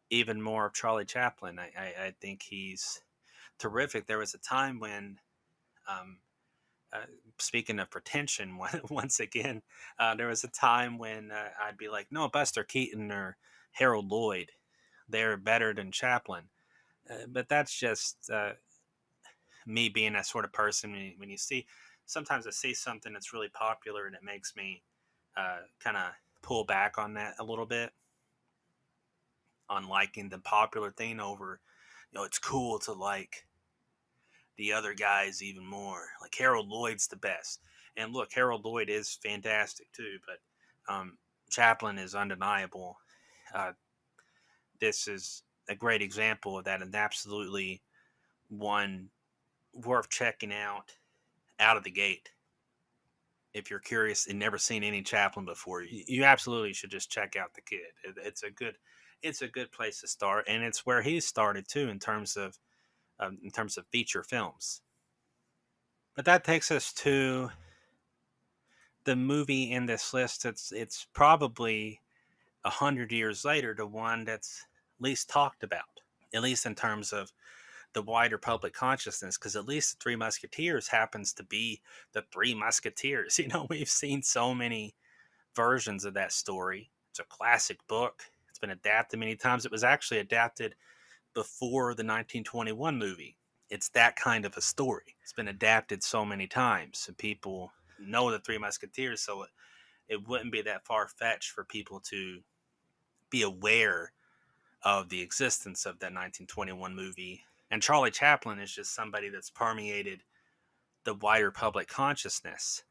even more of Charlie Chaplin. I think he's terrific. There was a time when um, Uh, Speaking of pretension, once again, there was a time when I'd be like, no, Buster Keaton or Harold Lloyd, they're better than Chaplin. But that's just me being that sort of person. When you see, sometimes I see something that's really popular and it makes me kind of pull back on that a little bit, on liking the popular thing over, it's cool to like the other guys even more. Like Harold Lloyd's the best. And look, Harold Lloyd is fantastic too, but Chaplin is undeniable. Uh, this is a great example of that, and absolutely one worth checking out of the gate. If you're curious and never seen any Chaplin before, you absolutely should just check out the Kid. It's a good place to start, and it's where he started too in terms of feature films. But that takes us to the movie in this list. It's probably 100 years later, the one that's least talked about, at least in terms of the wider public consciousness, because at least the Three Musketeers happens to be the Three Musketeers. We've seen so many versions of that story. It's a classic book. It's been adapted many times. It was actually adapted before the 1921 movie. It's that kind of a story. It's been adapted so many times, and people know the Three Musketeers, so it wouldn't be that far fetched for people to be aware of the existence of that 1921 movie. And Charlie Chaplin is just somebody that's permeated the wider public consciousness.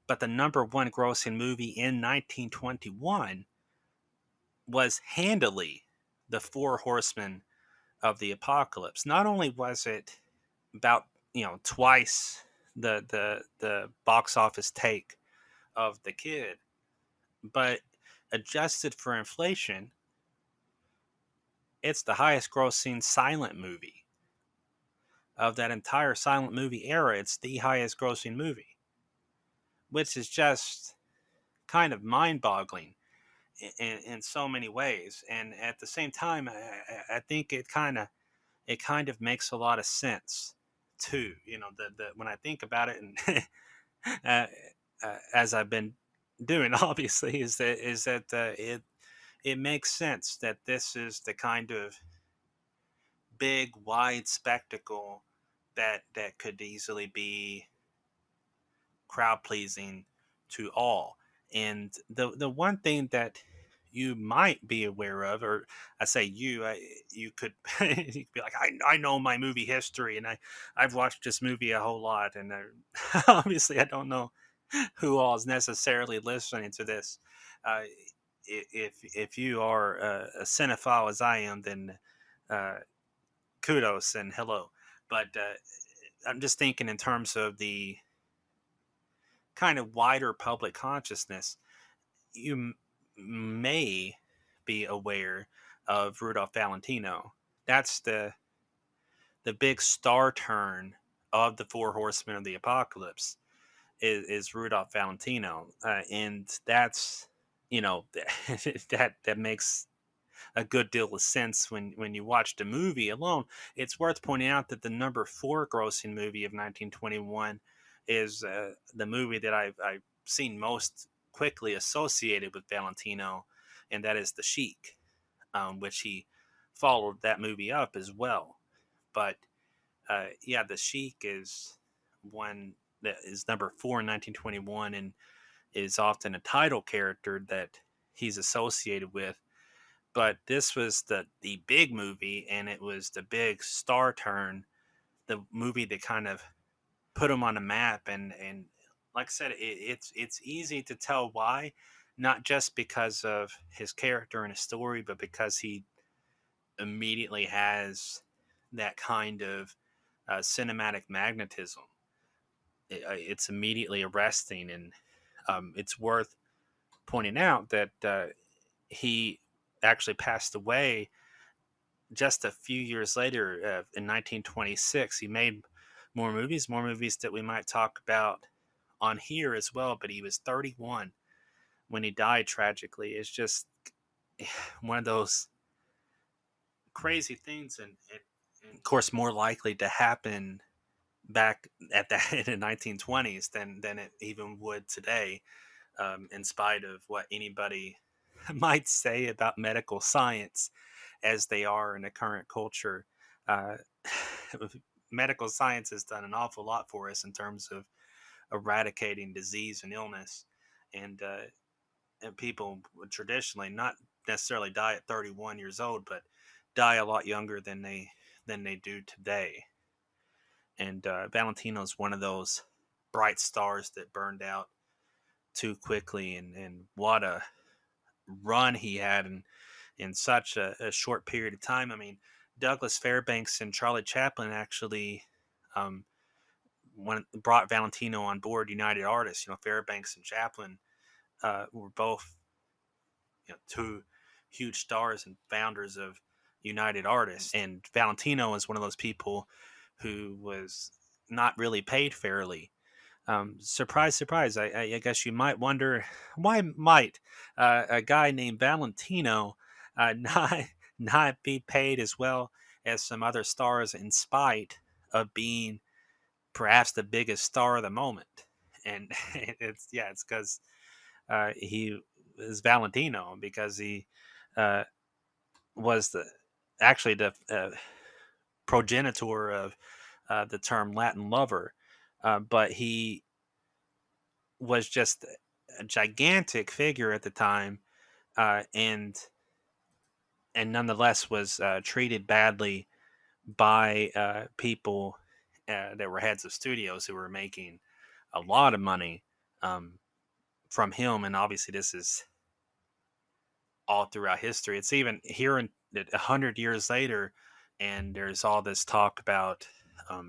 But the number one grossing movie in 1921 was handily the Four Horsemen of the Apocalypse. Not only was it about twice the box office take of the Kid, but adjusted for inflation, it's the highest grossing silent movie of that entire silent movie era. It's the highest grossing movie, which is just kind of mind boggling in so many ways. And at the same time, I think it kind of makes a lot of sense too. When I think about it, and uh, as I've been doing, obviously, is that it makes sense that this is the kind of big, wide spectacle that could easily be crowd pleasing to all. And the one thing that you might be aware of, or I say you could, you could be like, I know my movie history, and I've watched this movie a whole lot, and obviously I don't know who all is necessarily listening to this. Uh, if you are a cinephile as I am, then uh, kudos and hello. But I'm just thinking in terms of the kind of wider public consciousness. You may be aware of Rudolph Valentino. That's the big star turn of the Four Horsemen of the Apocalypse is Rudolph Valentino, and that's that makes a good deal of sense when you watch the movie alone. It's worth pointing out that the number four grossing movie of 1921 is the movie that I've seen most quickly associated with Valentino, and that is The Sheik, which he followed that movie up as well. But yeah, The Sheik is one that is number four in 1921 and is often a title character that he's associated with. But this was the big movie, and it was the big star turn, the movie that kind of put him on a map. And like I said, it's easy to tell why, not just because of his character and his story, but because he immediately has that kind of cinematic magnetism. It's immediately arresting, and it's worth pointing out that he actually passed away just a few years later, in 1926. He made more movies that we might talk about on here as well. But he was 31 when he died tragically. It's just one of those crazy things, and of course, more likely to happen back at that in the 1920s than it even would today, in spite of what anybody might say about medical science as they are in the current culture. Uh, Medical science has done an awful lot for us in terms of eradicating disease and illness, and, and people would traditionally not necessarily die at 31 years old, but die a lot younger than they do today. And Valentino is one of those bright stars that burned out too quickly, and what a run he had in such a short period of time. I mean, Douglas Fairbanks and Charlie Chaplin actually, um, brought Valentino on board United Artists. Fairbanks and Chaplin were both, two huge stars and founders of United Artists, and Valentino is one of those people who was not really paid fairly. Surprise, surprise. I guess you might wonder, why might a guy named Valentino not not be paid as well as some other stars, in spite of being perhaps the biggest star of the moment? And it's because he is Valentino, because he uh, was the progenitor of the term Latin lover, but he was just a gigantic figure at the time, and nonetheless was treated badly by people that were heads of studios who were making a lot of money um, from him. And obviously, this is all throughout history. It's even here in 100 years later, and there's all this talk about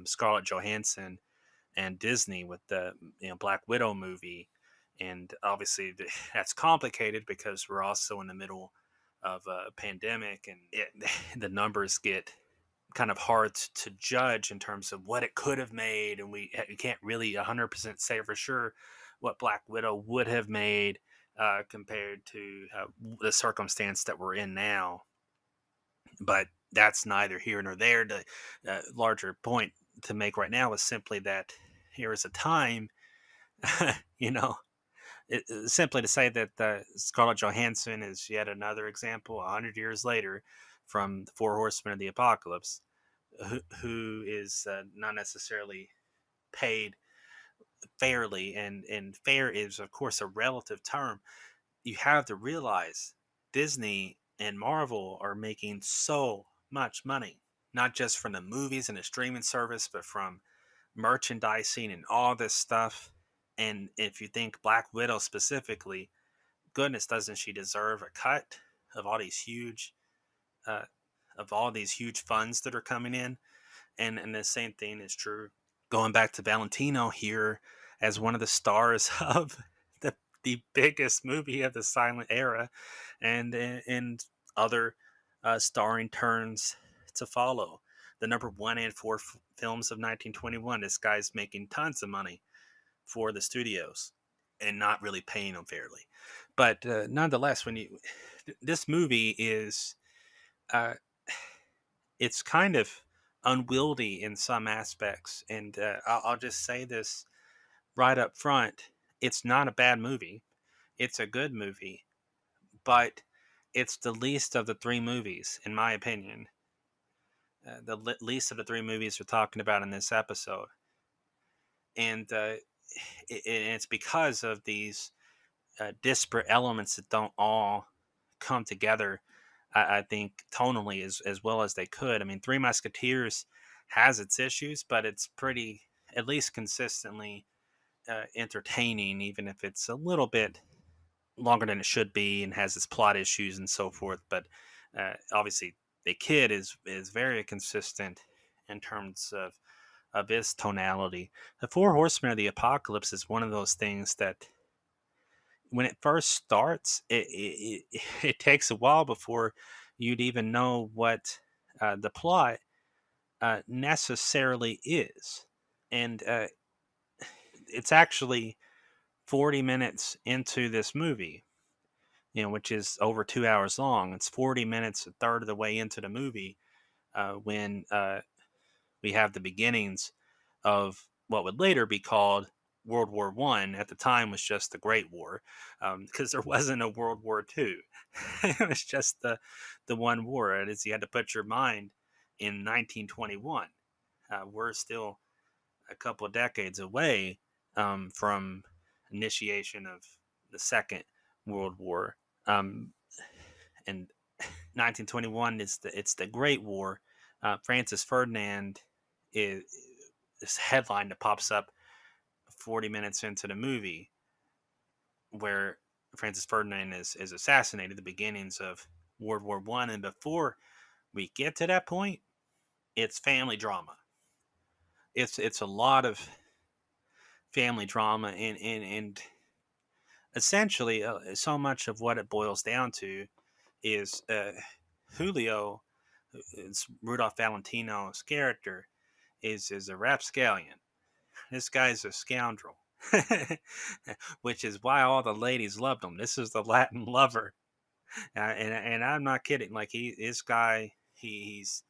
Scarlett Johansson and Disney with the Black Widow movie, and obviously that's complicated because we're also in the middle of a pandemic, and the numbers get kind of hard to judge in terms of what it could have made, and we can't really 100% say for sure what Black Widow would have made compared to the circumstance that we're in now. But that's neither here nor there. The larger point to make right now is simply that here is a time, you know, simply to say that Scarlett Johansson is yet another example, 100 years later, from the Four Horsemen of the Apocalypse, who is not necessarily paid fairly, and fair is of course a relative term. You have to realize Disney and Marvel are making so much money, not just from the movies and the streaming service, but from merchandising and all this stuff. And if you think Black Widow specifically, goodness, doesn't she deserve a cut of all these huge, uh, funds that are coming in? And the same thing is true going back to Valentino here as one of the stars of the biggest movie of the silent era, and other starring turns to follow. The number one and four films of 1921. This guy's making tons of money for the studios and not really paying them fairly. But nonetheless, this movie is, uh, it's kind of unwieldy in some aspects, and I'll just say this right up front: it's not a bad movie. It's a good movie, but it's the least of the three movies, in my opinion. The least of the three movies we're talking about in this episode, and it's because of these disparate elements that don't all come together. I think tonally as well as they could. I mean, Three Musketeers has its issues, but it's pretty, at least consistently, entertaining, even if it's a little bit longer than it should be and has its plot issues and so forth. But obviously, the Kid is very consistent in terms of its tonality. The Four Horsemen of the Apocalypse is one of those things that when it first starts, it takes a while before you'd even know what the plot necessarily is. And it's actually 40 minutes into this movie, which is over 2 hours long. It's 40 minutes, a third of the way into the movie, when we have the beginnings of what would later be called World War One. At the time was just the Great War, because there wasn't a World War Two. It was just the one war. And it's, you had to put your mind in 1921. We're still a couple of decades away from initiation of the Second World War. And 1921 is the Great War. Francis Ferdinand is this headline that pops up 40 minutes into the movie, where Francis Ferdinand is assassinated. The beginnings of World War One, and before we get to that point, it's family drama. It's a lot of family drama, and essentially so much of what it boils down to is Julio, it's Rudolph Valentino's character, is a rapscallion. This guy's a scoundrel, which is why all the ladies loved him. This is the Latin lover, and I'm not kidding. Like this guy, he's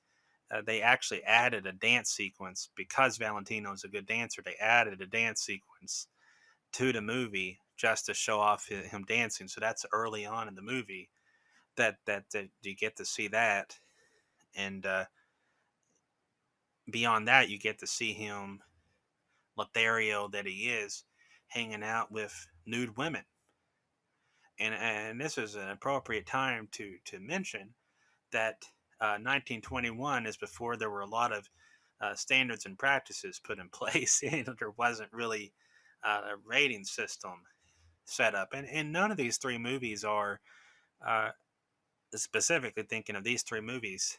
they actually added a dance sequence because Valentino's a good dancer. They added a dance sequence to the movie just to show off him dancing. So that's early on in the movie that you get to see that, and beyond that, you get to see him, Lothario that he is, hanging out with nude women. And this is an appropriate time to mention that 1921 is before there were a lot of standards and practices put in place, and there wasn't really a rating system set up. And none of these three movies are, specifically thinking of these three movies,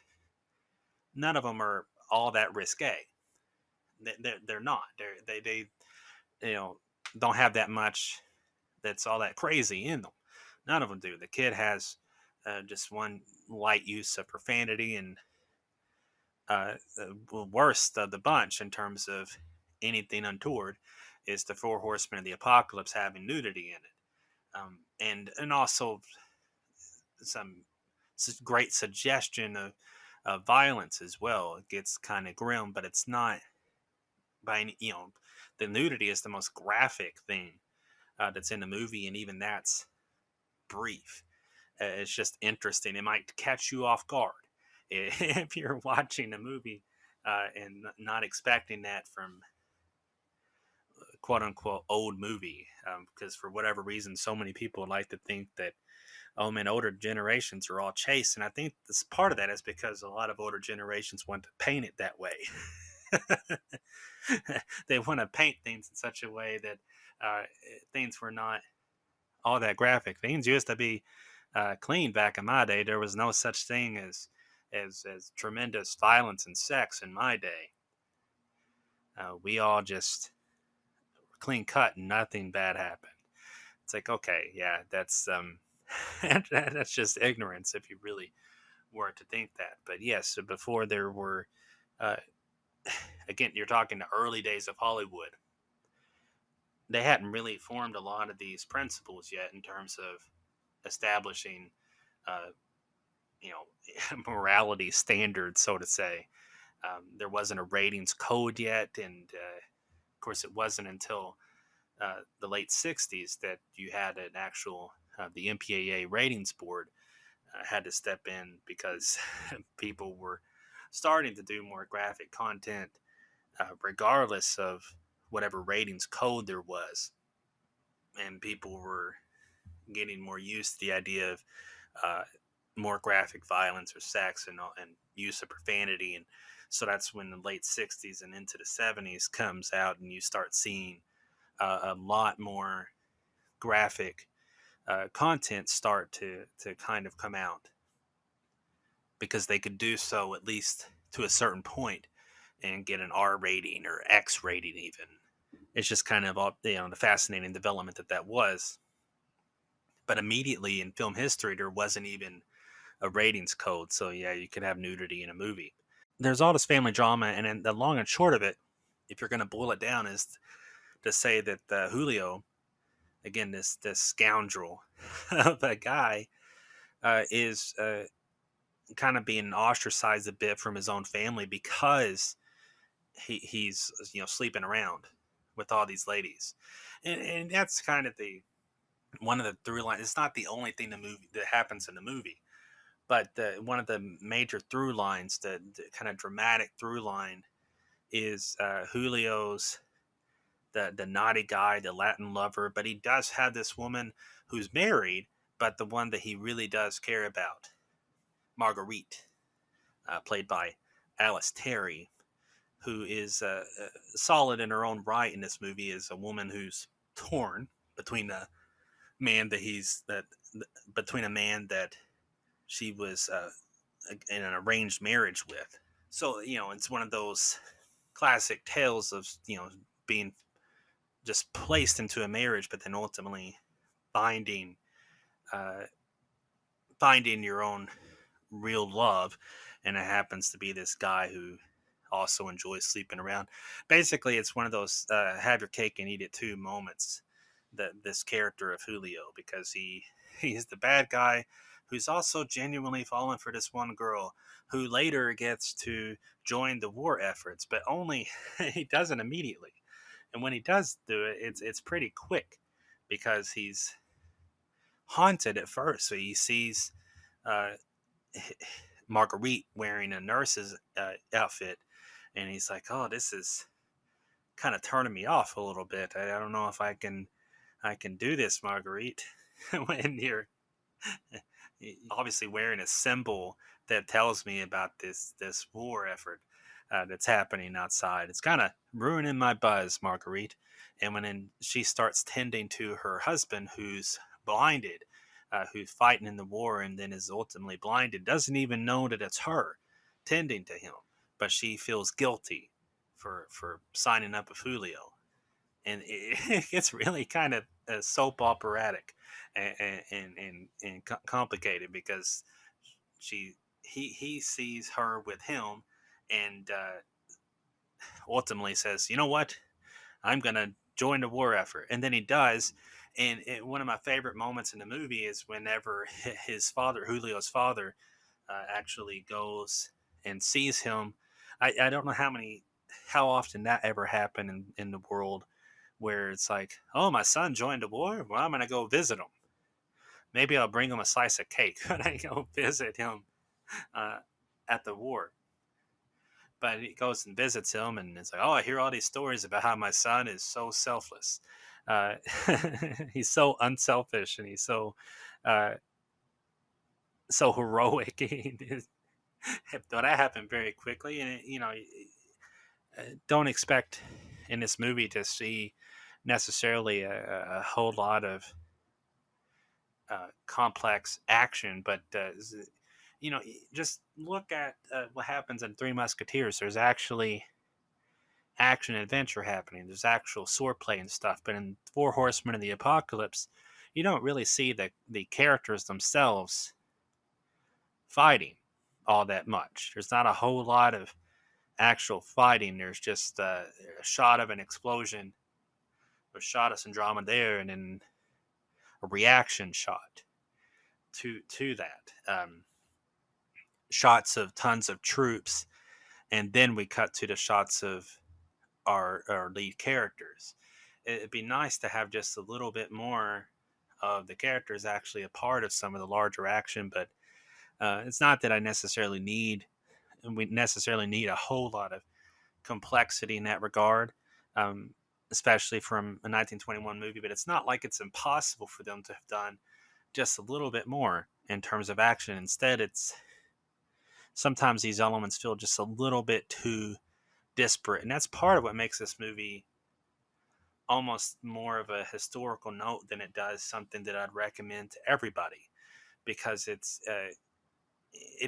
none of them are all that risque. They're not. They don't have that much that's all that crazy in them. None of them do. The kid has just one light use of profanity, and the worst of the bunch in terms of anything untoward is the Four Horsemen of the Apocalypse having nudity in it, and also some great suggestion of violence as well. It gets kind of grim, but it's not by any, the nudity is the most graphic thing that's in the movie, and even that's brief. It's just interesting. It might catch you off guard if you're watching a movie and not expecting that from quote unquote old movie, because for whatever reason, so many people like to think that, oh man, older generations are all chaste, and I think this part of that is because a lot of older generations want to paint it that way. They want to paint things in such a way that things were not all that graphic. Things used to be clean back in my day. There was no such thing as tremendous violence and sex in my day. We all just clean cut and nothing bad happened. It's like, okay, yeah, that's that's just ignorance if you really were to think that. But yes, so before there were, again, you're talking the early days of Hollywood. They hadn't really formed a lot of these principles yet in terms of establishing, uh, morality standards, so to say. There wasn't a ratings code yet, and of course, it wasn't until the late '60s that you had an actual the MPAA ratings board had to step in because people were starting to do more graphic content, regardless of whatever ratings code there was, and people were getting more used to the idea of more graphic violence or sex and use of profanity. And so that's when the late '60s and into the '70s comes out, and you start seeing a lot more graphic content start to kind of come out, because they could do so at least to a certain point and get an R rating or X rating even. It's just kind of the fascinating development that was. But immediately in film history, there wasn't even a ratings code. So yeah, you could have nudity in a movie. There's all this family drama, and then the long and short of it, if you're going to boil it down, is to say that Julio, again, this scoundrel of a guy, is kind of being ostracized a bit from his own family because he's sleeping around with all these ladies, and that's kind of the one of the through lines. It's not the only thing the movie that happens in the movie, but one of the major through lines, the kind of dramatic through line, is Julio's the naughty guy, the Latin lover, but he does have this woman who's married, but the one that he really does care about, Marguerite, played by Alice Terry, who is solid in her own right in this movie, is a woman who's torn between a man that he's that between a man that she was in an arranged marriage with. So it's one of those classic tales of being just placed into a marriage, but then ultimately finding uh, finding your own real love, and it happens to be this guy who also enjoys sleeping around. Basically, it's one of those have your cake and eat it too moments. That this character of Julio, because he's the bad guy who's also genuinely fallen for this one girl who later gets to join the war efforts, but only he doesn't immediately. And when he does do it, it's pretty quick because he's haunted at first. So he sees uh, Marguerite wearing a nurse's outfit, and he's like, "Oh, this is kind of turning me off a little bit. I don't know if I can do this, Marguerite." When you're obviously wearing a symbol that tells me about this war effort that's happening outside. It's kind of ruining my buzz, Marguerite. And she starts tending to her husband, who's blinded, who's fighting in the war, and then is ultimately blinded, doesn't even know that it's her tending to him, but she feels guilty for signing up with Julio, and it gets really kind of soap operatic and complicated because he sees her with him, and ultimately says, "You know what? I'm gonna join the war effort," and then he does. And one of my favorite moments in the movie is whenever his father, Julio's father, actually goes and sees him. I don't know how often that ever happened in the world, where it's like, "Oh, my son joined the war. Well, I'm gonna go visit him. Maybe I'll bring him a slice of cake when I go visit him uh, at the war." But he goes and visits him, and it's like, "Oh, I hear all these stories about how my son is so selfless. Uh, he's so unselfish, and he's uh, so heroic." But that happened very quickly, and don't expect in this movie to see necessarily a whole lot of complex action, but just look at what happens in Three Musketeers. There's actually action and adventure happening. There's actual swordplay and stuff. But in Four Horsemen of the Apocalypse, you don't really see the characters themselves fighting all that much. There's not a whole lot of actual fighting. There's just a shot of an explosion, a shot of some drama there, and then a reaction shot to that. Shots of tons of troops, and then we cut to the shots of our lead characters. It'd be nice to have just a little bit more of the characters actually a part of some of the larger action, but it's not that we necessarily need a whole lot of complexity in that regard, um, especially from a 1921 movie. But it's not like it's impossible for them to have done just a little bit more in terms of action. Instead, it's sometimes these elements feel just a little bit too disparate, and that's part of what makes this movie almost more of a historical note than it does something that I'd recommend to everybody, because it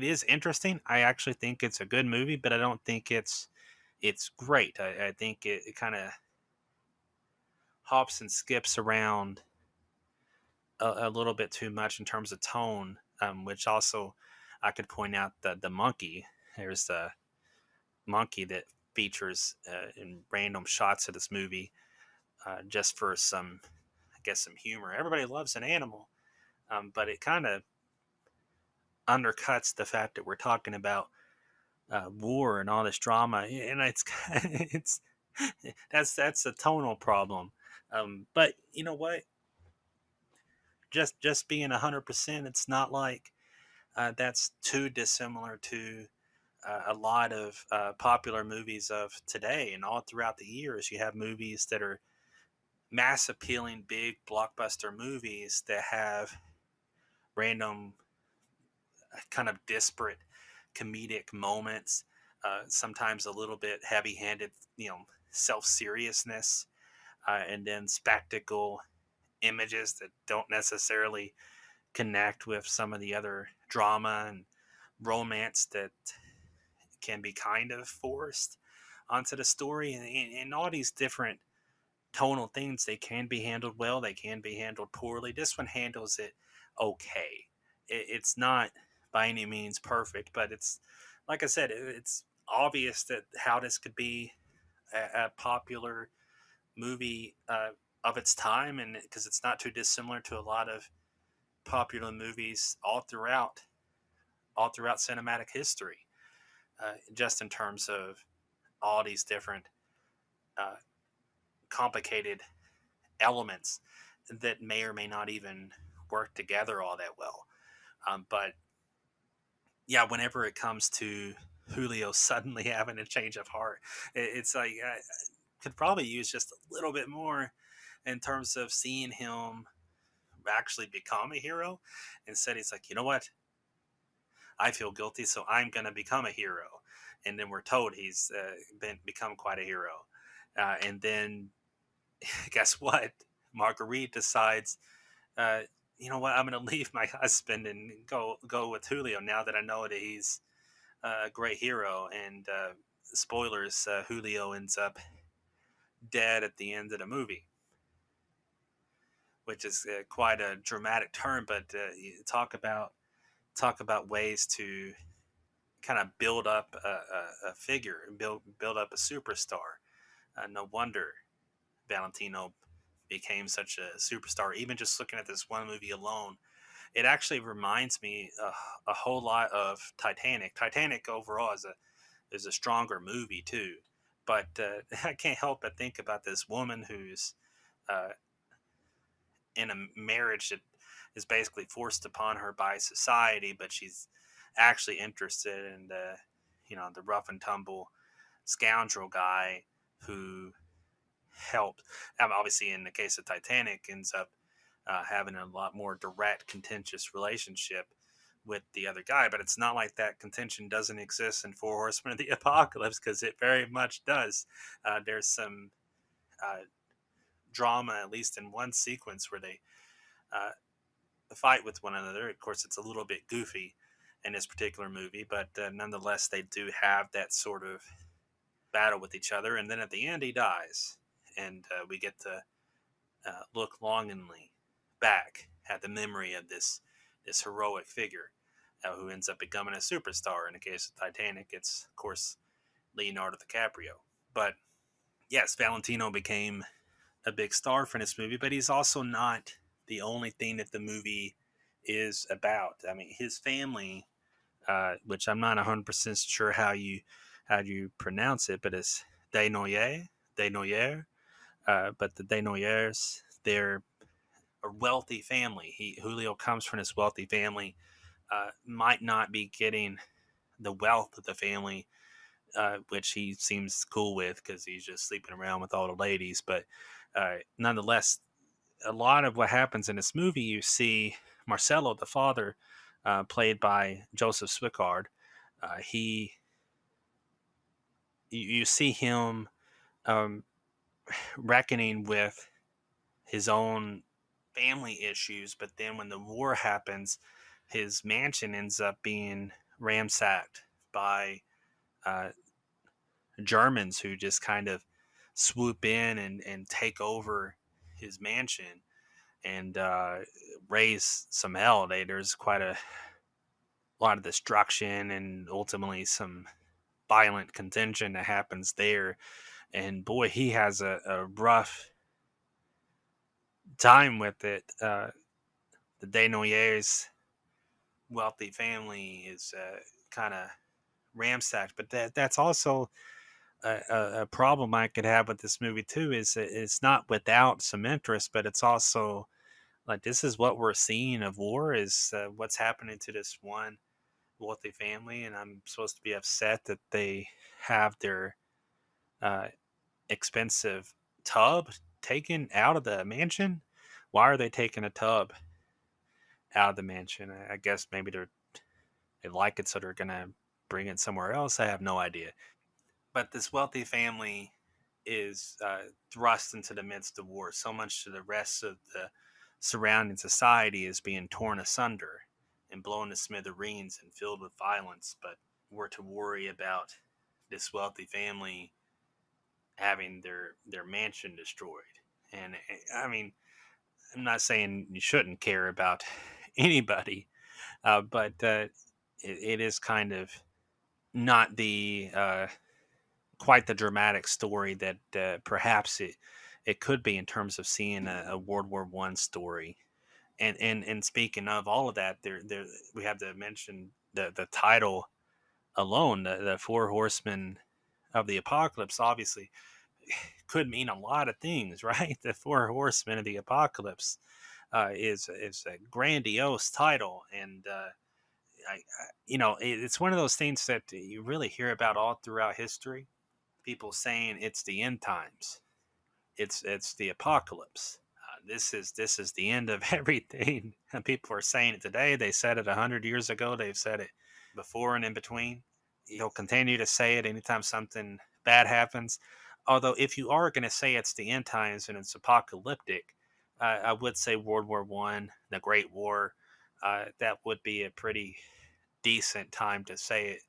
is interesting. I actually think it's a good movie, but I don't think it's great. I think it kind of hops and skips around a little bit too much in terms of tone, which also I could point out the monkey. There's the monkey that features in random shots of this movie, just for some, I guess, some humor. Everybody loves an animal, but it kind of undercuts the fact that we're talking about war and all this drama, and it's it's that's a tonal problem. But you know what? Just being 100%, it's not like that's too dissimilar to a lot of popular movies of today. And all throughout the years, you have movies that are mass appealing, big blockbuster movies that have random, kind of disparate comedic moments, sometimes a little bit heavy handed, self seriousness, and then spectacle images that don't necessarily connect with some of the other drama and romance that can be kind of forced onto the story. And all these different tonal things, they can be handled well, they can be handled poorly. This one handles it okay. It's not by any means perfect, but it's, like I said, it's obvious that how this could be a popular movie of its time, and because it's not too dissimilar to a lot of popular movies all throughout cinematic history, just in terms of all these different uh, complicated elements that may or may not even work together all that well. But yeah, whenever it comes to Julio suddenly having a change of heart, it's like I could probably use just a little bit more in terms of seeing him actually become a hero. Instead, he's like, you know what? I feel guilty, so I'm going to become a hero. And then we're told he's become quite a hero. And then guess what? Marguerite decides, uh, you know what? I'm going to leave my husband and go with Julio now that I know that he's a great hero. And spoilers: Julio ends up dead at the end of the movie, which is quite a dramatic turn. But talk about ways to kind of build up a figure and build up a superstar. No wonder Valentino became such a superstar. Even just looking at this one movie alone, it actually reminds me a whole lot of Titanic. Titanic overall is a stronger movie too, but I can't help but think about this woman who's uh, in a marriage that is basically forced upon her by society, but she's actually interested in the rough and tumble scoundrel guy who helped. Obviously, in the case of Titanic, ends up having a lot more direct, contentious relationship with the other guy. But it's not like that contention doesn't exist in Four Horsemen of the Apocalypse, because it very much does. There's some drama, at least in one sequence, where they uh, fight with one another. Of course, it's a little bit goofy in this particular movie, but nonetheless, they do have that sort of battle with each other. And then at the end, he dies, and we get to look longingly back at the memory of this heroic figure who ends up becoming a superstar. In the case of Titanic, it's of course Leonardo DiCaprio. But yes, Valentino became a big star for this movie, but he's also not the only thing that the movie is about. I mean, his family, which I'm not 100% sure how you pronounce it, but it's Desnoyers, but the Desnoyers, they're a wealthy family. Julio comes from this wealthy family, might not be getting the wealth of the family, which he seems cool with because he's just sleeping around with all the ladies. But nonetheless, a lot of what happens in this movie, you see Marcelo, the father, played by Joseph Swickard. He, you see him um, reckoning with his own family issues, but then when the war happens, his mansion ends up being ransacked by uh, Germans who just kind of swoop in and take over his mansion and raise some hell. There's quite a lot of destruction and ultimately some violent contention that happens there. And boy, he has a rough time with it. The Desnoyers wealthy family is kind of ramsacked. But that's also a problem I could have with this movie too. Is it's not without some interest, but it's also like this is what we're seeing of war is what's happening to this one wealthy family, and I'm supposed to be upset that they have their uh, expensive tub taken out of the mansion. Why are they taking a tub out of the mansion? I guess maybe they like it, so they're gonna bring it somewhere else. I have no idea. But this wealthy family is thrust into the midst of war, so much to the rest of the surrounding society is being torn asunder and blown to smithereens and filled with violence. But we're to worry about this wealthy family having their mansion destroyed. And I mean, I'm not saying you shouldn't care about anybody, but it is kind of not the quite the dramatic story that perhaps it could be in terms of seeing a World War One story. And speaking of all of that, there we have to mention the title alone, the Four Horsemen of the Apocalypse. Obviously, could mean a lot of things, right? The Four Horsemen of the Apocalypse is a grandiose title, and it's one of those things that you really hear about all throughout history. People saying it's the end times, it's the apocalypse. This is the end of everything. And people are saying it today. They said it 100 years ago. They've said it before and in between. You'll continue to say it anytime something bad happens. Although, if you are going to say it's the end times and it's apocalyptic, I would say World War One, the Great War. That would be a pretty decent time to say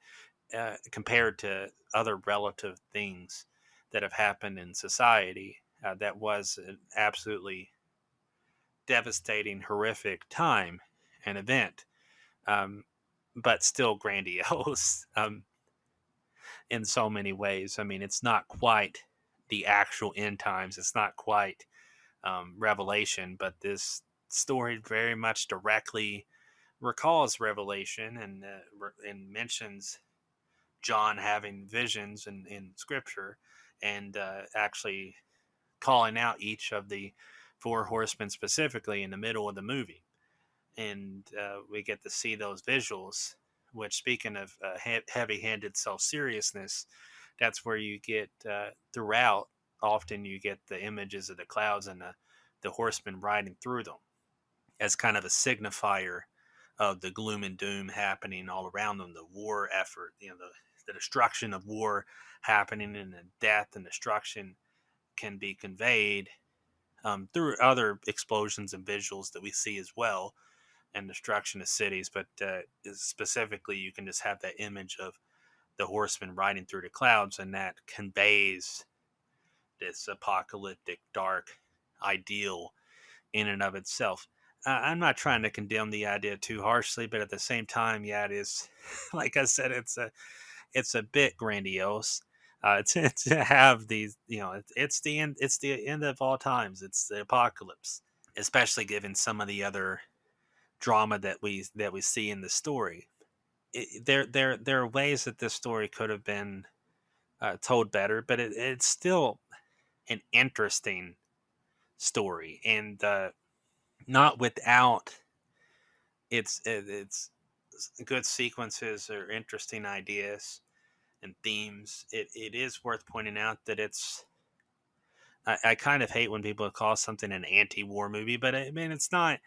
it compared to other relative things that have happened in society. That was an absolutely devastating, horrific time and event, um, but still grandiose in so many ways. I mean, it's not quite the actual end times, it's not quite Revelation, but this story very much directly recalls Revelation and mentions John having visions in Scripture and actually calling out each of the four horsemen specifically in the middle of the movie. And we get to see those visuals, which, speaking of heavy handed self seriousness, that's where you get throughout. Often you get the images of the clouds and the horsemen riding through them as kind of a signifier of the gloom and doom happening all around them, the war effort, the destruction of war happening, and the death and destruction can be conveyed through other explosions and visuals that we see as well, and destruction of cities. But specifically, you can just have that image of the horsemen riding through the clouds, and that conveys this apocalyptic, dark ideal in and of itself. I'm not trying to condemn the idea too harshly, but at the same time, yeah, it is. Like I said, it's a bit grandiose. To have these, it's the end. It's the end of all times. It's the apocalypse, especially given some of the other drama that we see in the story. There are ways that this story could have been told better, but it's still an interesting story, and not without its good sequences or interesting ideas and themes. It is worth pointing out that I kind of hate when people call something an anti-war movie, but I mean it's not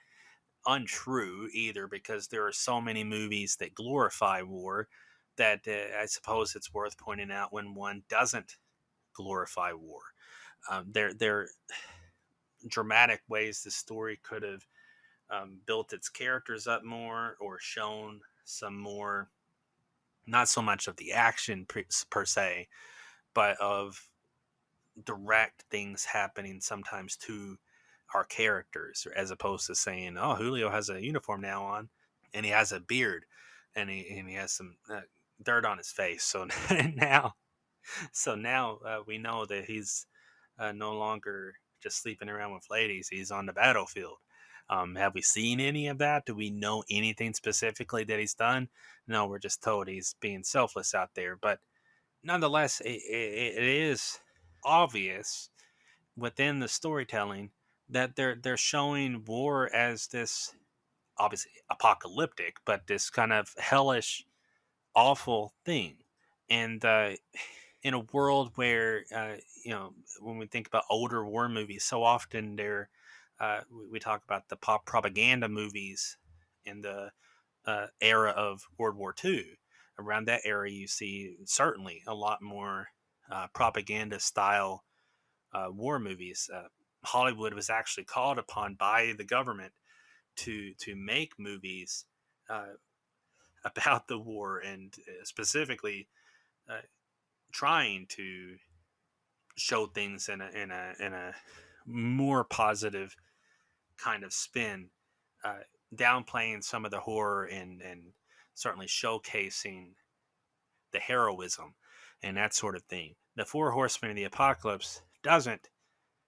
untrue either, because there are so many movies that glorify war that I suppose it's worth pointing out when one doesn't glorify war. There are dramatic ways the story could have built its characters up more or shown some more, not so much of the action per se, but of direct things happening sometimes to our characters, as opposed to saying, "Oh, Julio has a uniform now on, and he has a beard, and he has some dirt on his face." So now, we know that he's no longer just sleeping around with ladies; he's on the battlefield. Have we seen any of that? Do we know anything specifically that he's done? No, we're just told he's being selfless out there. But nonetheless, it is obvious within the storytelling that they're showing war as this obviously apocalyptic, but this kind of hellish, awful thing. And in a world where when we think about older war movies, so often we talk about the pop propaganda movies in the era of World War II. Around that era, you see certainly a lot more propaganda style war movies. Hollywood was actually called upon by the government to make movies uh, about the war, and specifically uh, trying to show things in a more positive kind of spin, uh, downplaying some of the horror and certainly showcasing the heroism and that sort of thing. The Four Horsemen of the Apocalypse doesn't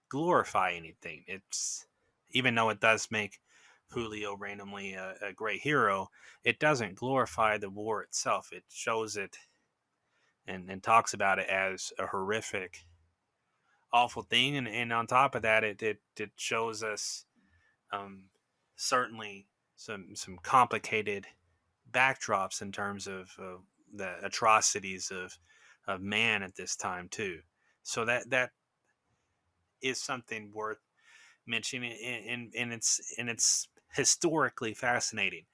glorify anything. It's even though it does make Julio randomly a great hero, it doesn't glorify the war itself. It shows it and talks about it as a horrific, awful thing. And on top of that, it shows us um, certainly some complicated backdrops in terms of the atrocities of man at this time too. So that is something worth mentioning, and it's historically fascinating.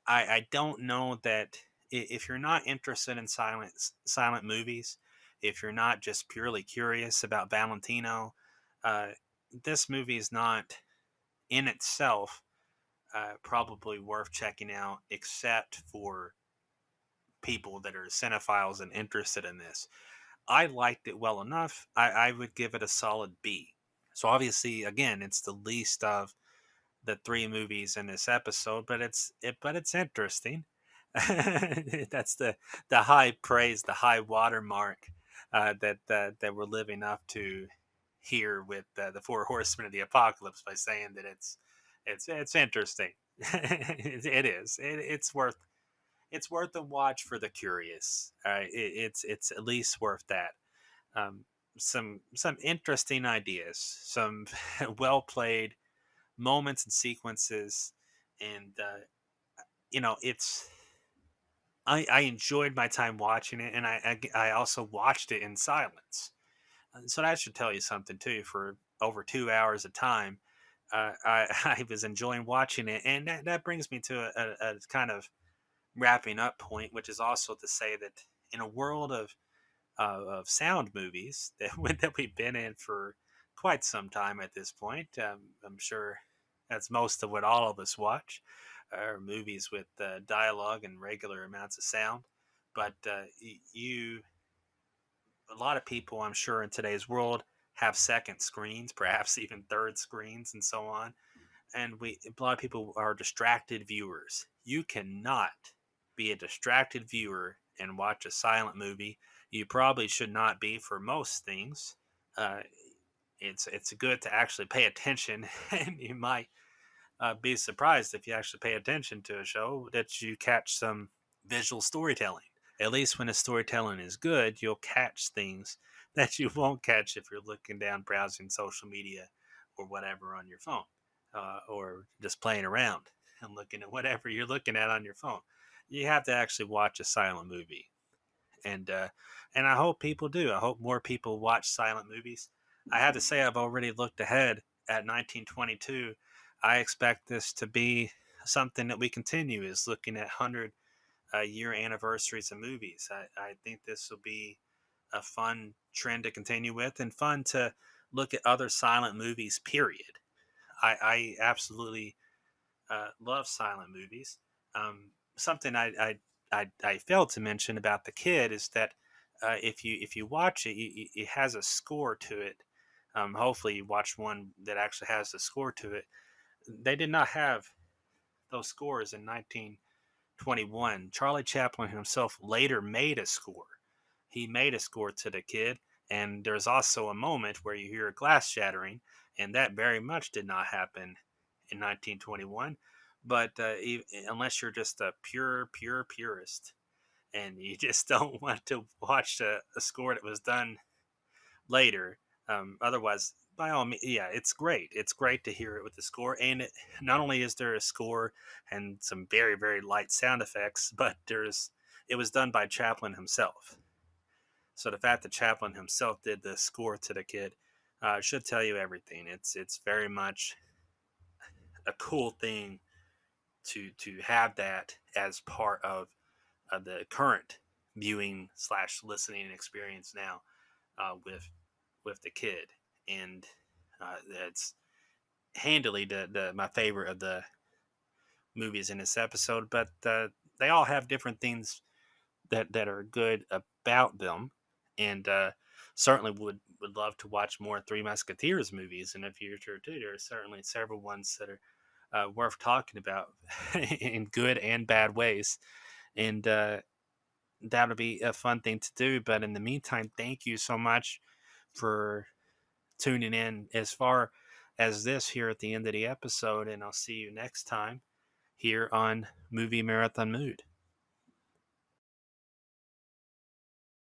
I don't know that if you're not interested in silent movies, if you're not just purely curious about Valentino, uh, this movie is not in itself probably worth checking out, except for people that are cinephiles and interested in this. I liked it well enough. I would give it a solid B. So obviously, again, it's the least of the three movies in this episode, but it's interesting. That's the high praise, the high watermark that we're living up to here with the Four Horsemen of the Apocalypse by saying that it's interesting. It is. It's worth a watch for the curious. It's at least worth that. Um, some interesting ideas, some well played moments and sequences, and it's I enjoyed my time watching it, and I also watched it in silence. So that should tell you something too. For over 2 hours of time, I was enjoying watching it, and that brings me to a kind of wrapping up point, which is also to say that in a world of sound movies that we've been in for quite some time at this point. I'm sure that's most of what all of us watch, are movies with dialogue and regular amounts of sound. But a lot of people, I'm sure, in today's world have second screens, perhaps even third screens, and so on. And a lot of people are distracted viewers. You cannot be a distracted viewer and watch a silent movie. You probably should not be for most things. Uh, it's good to actually pay attention, and you might be surprised if you actually pay attention to a show that you catch some visual storytelling. At least when the storytelling is good, you'll catch things that you won't catch if you're looking down browsing social media or whatever on your phone, or just playing around and looking at whatever you're looking at on your phone. You have to actually watch a silent movie, and I hope people do. I hope more people watch silent movies. I have to say, I've already looked ahead at 1922. I expect this to be something that we continue, is looking at 100 year anniversaries of movies. I think this will be a fun trend to continue with, and fun to look at other silent movies, period. I absolutely love silent movies. Something I failed to mention about The Kid is that if you watch it, it has a score to it. Hopefully, you watch one that actually has a score to it. They did not have those scores in 1921. Charlie Chaplin himself later made a score. He made a score to The Kid, and there's also a moment where you hear a glass shattering, and that very much did not happen in 1921. But unless you're just a pure purist and you just don't want to watch a score that was done later, otherwise, by all means, yeah, it's great. It's great to hear it with the score, and not only is there a score and some very light sound effects, but it was done by Chaplin himself. So the fact that Chaplin himself did the score to the Kid should tell you everything. It's very much a cool thing to have that as part of the current viewing slash listening experience now with the Kid, and that's handily my favorite of the movies in this episode. But they all have different things that are good about them, and certainly would love to watch more Three Musketeers movies in the future too. There are certainly several ones that are worth talking about in good and bad ways, and that would be a fun thing to do. But in the meantime, thank you so much for tuning in as far as this here at the end of the episode, and I'll see you next time here on Movie Marathon Mood.